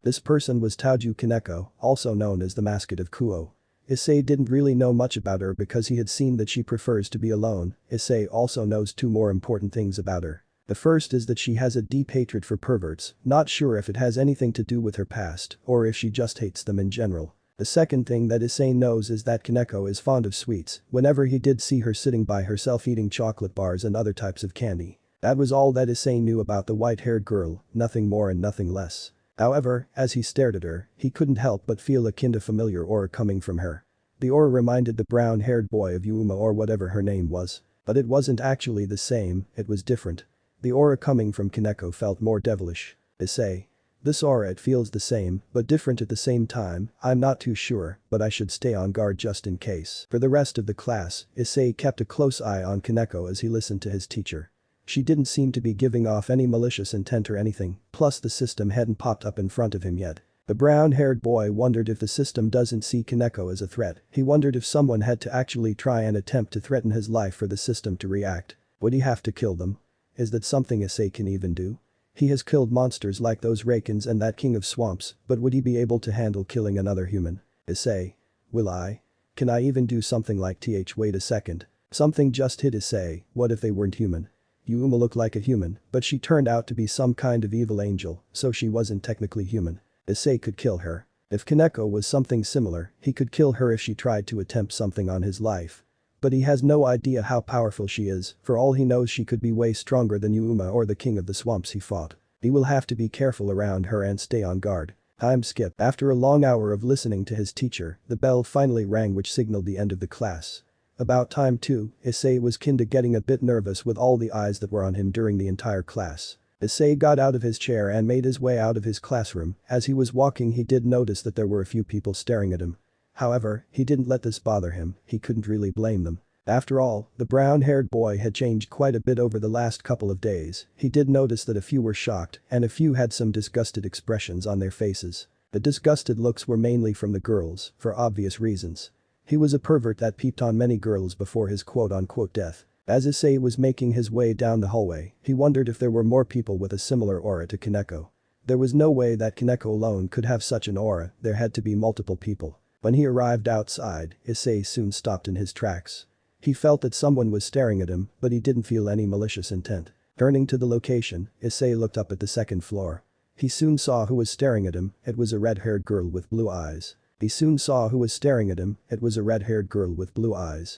[SPEAKER 1] This person was Taoju Kaneko, also known as the Mascot of Kuo. Issei didn't really know much about her because he had seen that she prefers to be alone. Issei also knows 2 more important things about her. The first is that she has a deep hatred for perverts, not sure if it has anything to do with her past or if she just hates them in general. The second thing that Issei knows is that Kaneko is fond of sweets, whenever he did see her sitting by herself eating chocolate bars and other types of candy. That was all that Issei knew about the white-haired girl, nothing more and nothing less. However, as he stared at her, he couldn't help but feel a kind of familiar aura coming from her. The aura reminded the brown-haired boy of Yuma or whatever her name was. But it wasn't actually the same, it was different. The aura coming from Kaneko felt more devilish. Issei. This aura, it feels the same, but different at the same time, I'm not too sure, but I should stay on guard just in case. For the rest of the class, Issei kept a close eye on Kaneko as he listened to his teacher. She didn't seem to be giving off any malicious intent or anything, plus the system hadn't popped up in front of him yet. The brown-haired boy wondered if the system doesn't see Kaneko as a threat. He wondered if someone had to actually try and attempt to threaten his life for the system to react. Would he have to kill them? Is that something Issei can even do? He has killed monsters like those Rakens and that king of swamps, but would he be able to handle killing another human? Issei. Will I? Can I even do something like wait a second. Something just hit Issei, what if they weren't human? Yuma looked like a human, but she turned out to be some kind of evil angel, so she wasn't technically human. Issei could kill her. If Kaneko was something similar, he could kill her if she tried to attempt something on his life. But he has no idea how powerful she is, for all he knows she could be way stronger than Yuma or the king of the swamps he fought. He will have to be careful around her and stay on guard. Time skip. After a long hour of listening to his teacher, the bell finally rang which signaled the end of the class. About time too, Issei was kinda getting a bit nervous with all the eyes that were on him during the entire class. Issei got out of his chair and made his way out of his classroom. As he was walking he did notice that there were a few people staring at him. However, he didn't let this bother him, he couldn't really blame them. After all, the brown-haired boy had changed quite a bit over the last couple of days. He did notice that a few were shocked and a few had some disgusted expressions on their faces. The disgusted looks were mainly from the girls, for obvious reasons. He was a pervert that peeped on many girls before his quote-unquote death. As Issei was making his way down the hallway, he wondered if there were more people with a similar aura to Kaneko. There was no way that Kaneko alone could have such an aura, there had to be multiple people. When he arrived outside, Issei soon stopped in his tracks. He felt that someone was staring at him, but he didn't feel any malicious intent. Turning to the location, Issei looked up at the second floor. He soon saw who was staring at him, it was a red-haired girl with blue eyes.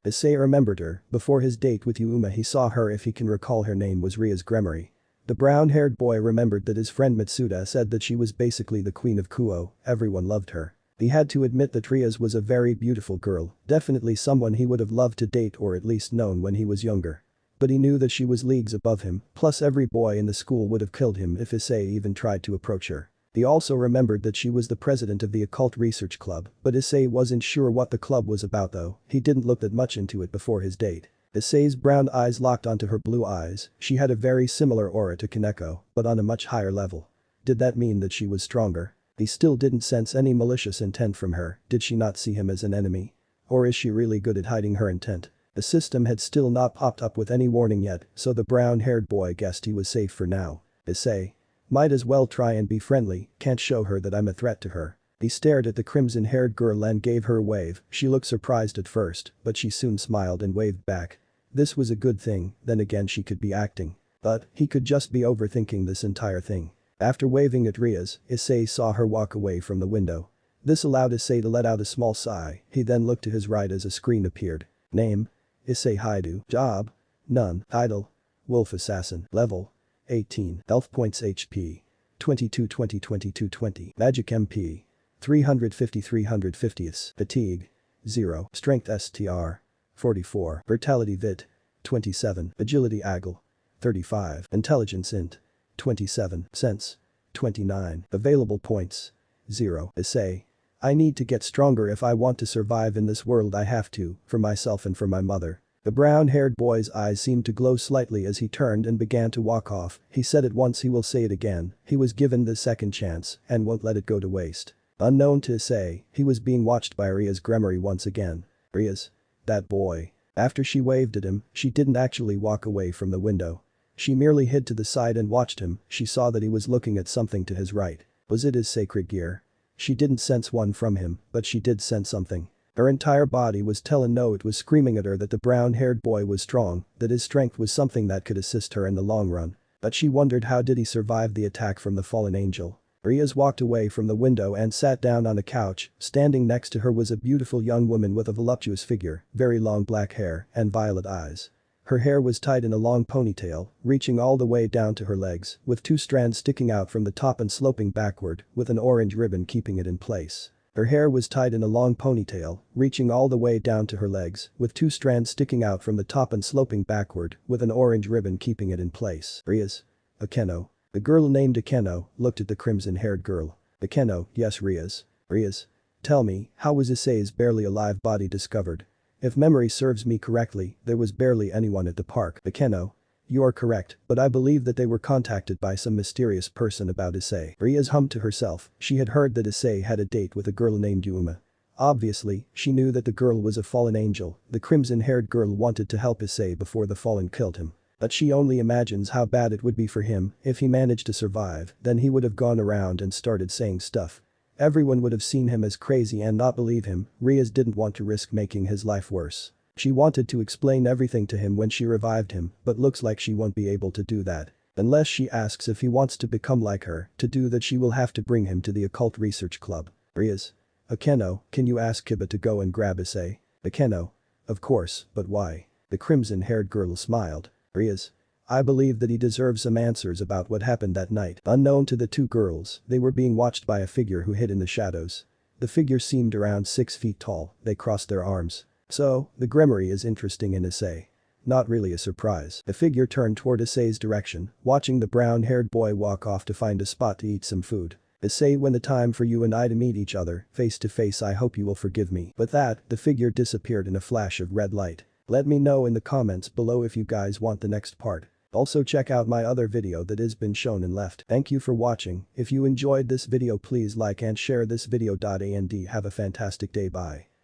[SPEAKER 1] Issei remembered her, before his date with Yuma he saw her if he can recall her name was Rias. The brown-haired boy remembered that his friend Mitsuda said that she was basically the queen of Kuo, everyone loved her. He had to admit that Rias was a very beautiful girl, definitely someone he would have loved to date or at least known when he was younger. But he knew that she was leagues above him, plus every boy in the school would have killed him if Issei even tried to approach her. He also remembered that she was the president of the occult research club, but Issei wasn't sure what the club was about though, he didn't look that much into it before his date. Issei's brown eyes locked onto her blue eyes, she had a very similar aura to Kaneko, but on a much higher level. Did that mean that she was stronger? He still didn't sense any malicious intent from her, did she not see him as an enemy? Or is she really good at hiding her intent? The system had still not popped up with any warning yet, so the brown-haired boy guessed he was safe for now. Issei. Might as well try and be friendly, can't show her that I'm a threat to her. He stared at the crimson-haired girl and gave her a wave, she looked surprised at first, but she soon smiled and waved back. This was a good thing, then again she could be acting. But, he could just be overthinking this entire thing. After waving at Rias, Issei saw her walk away from the window. This allowed Issei to let out a small sigh, he then looked to his right as a screen appeared. Name? Isseihyoudou. Job? None. Title? Wolf Assassin. Level? 18. Health points HP. 22 20 22 20. Magic MP. 350 350ths. Fatigue. 0. Strength STR. 44. Vitality Vit. 27. Agility AGL. 35. Intelligence Int. 27. Sense. 29. Available points. 0. Issei. I need to get stronger if I want to survive in this world. I have to, for myself and for my mother. The brown-haired boy's eyes seemed to glow slightly as he turned and began to walk off. He said it once, he will say it again. He was given the second chance and won't let it go to waste. Unknown to Issei, he was being watched by Rias' gremmery once again. Rias. That boy. After she waved at him, she didn't actually walk away from the window. She merely hid to the side and watched him. She saw that he was looking at something to his right. Was it his sacred gear? She didn't sense one from him, but she did sense something. Her entire body was telling no, it was screaming at her that the brown-haired boy was strong, that his strength was something that could assist her in the long run. But she wondered, how did he survive the attack from the fallen angel? Rias walked away from the window and sat down on a couch. Standing next to her was a beautiful young woman with a voluptuous figure, very long black hair, and violet eyes. Her hair was tied in a long ponytail, reaching all the way down to her legs, with 2 strands sticking out from the top and sloping backward, with an orange ribbon keeping it in place. Her hair was tied in a long ponytail, reaching all the way down to her legs, with 2 strands sticking out from the top and sloping backward, with an orange ribbon keeping it in place. Rias. Akeno. The girl named Akeno looked at the crimson-haired girl. Akeno, yes Rias. Rias. Tell me, how was Issei's barely alive body discovered? If memory serves me correctly, there was barely anyone at the park. Akeno. You are correct, but I believe that they were contacted by some mysterious person about Issei. Rias hummed to herself. She had heard that Issei had a date with a girl named Yuma. Obviously, she knew that the girl was a fallen angel. The crimson-haired girl wanted to help Issei before the fallen killed him. But she only imagines how bad it would be for him if he managed to survive. Then he would have gone around and started saying stuff. Everyone would have seen him as crazy and not believe him. Rias didn't want to risk making his life worse. She wanted to explain everything to him when she revived him, but looks like she won't be able to do that. Unless she asks if he wants to become like her. To do that, she will have to bring him to the occult research club. Rias. Akeno, can you ask Kiba to go and grab Issei? Akeno. Of course, but why? The crimson-haired girl smiled. Rias. I believe that he deserves some answers about what happened that night. Unknown to the 2 girls, they were being watched by a figure who hid in the shadows. The figure seemed around 6 feet tall. They crossed their arms. So, the gremmery is interesting in Issei. Not really a surprise. The figure turned toward Issei's direction, watching the brown-haired boy walk off to find a spot to eat some food. Issei, when the time for you and I to meet each other, face to face, I hope you will forgive me. With that, the figure disappeared in a flash of red light. Let me know in the comments below if you guys want the next part. Also check out my other video that has been shown and left. Thank you for watching. If you enjoyed this video, please like and share this video. And have a fantastic day. Bye.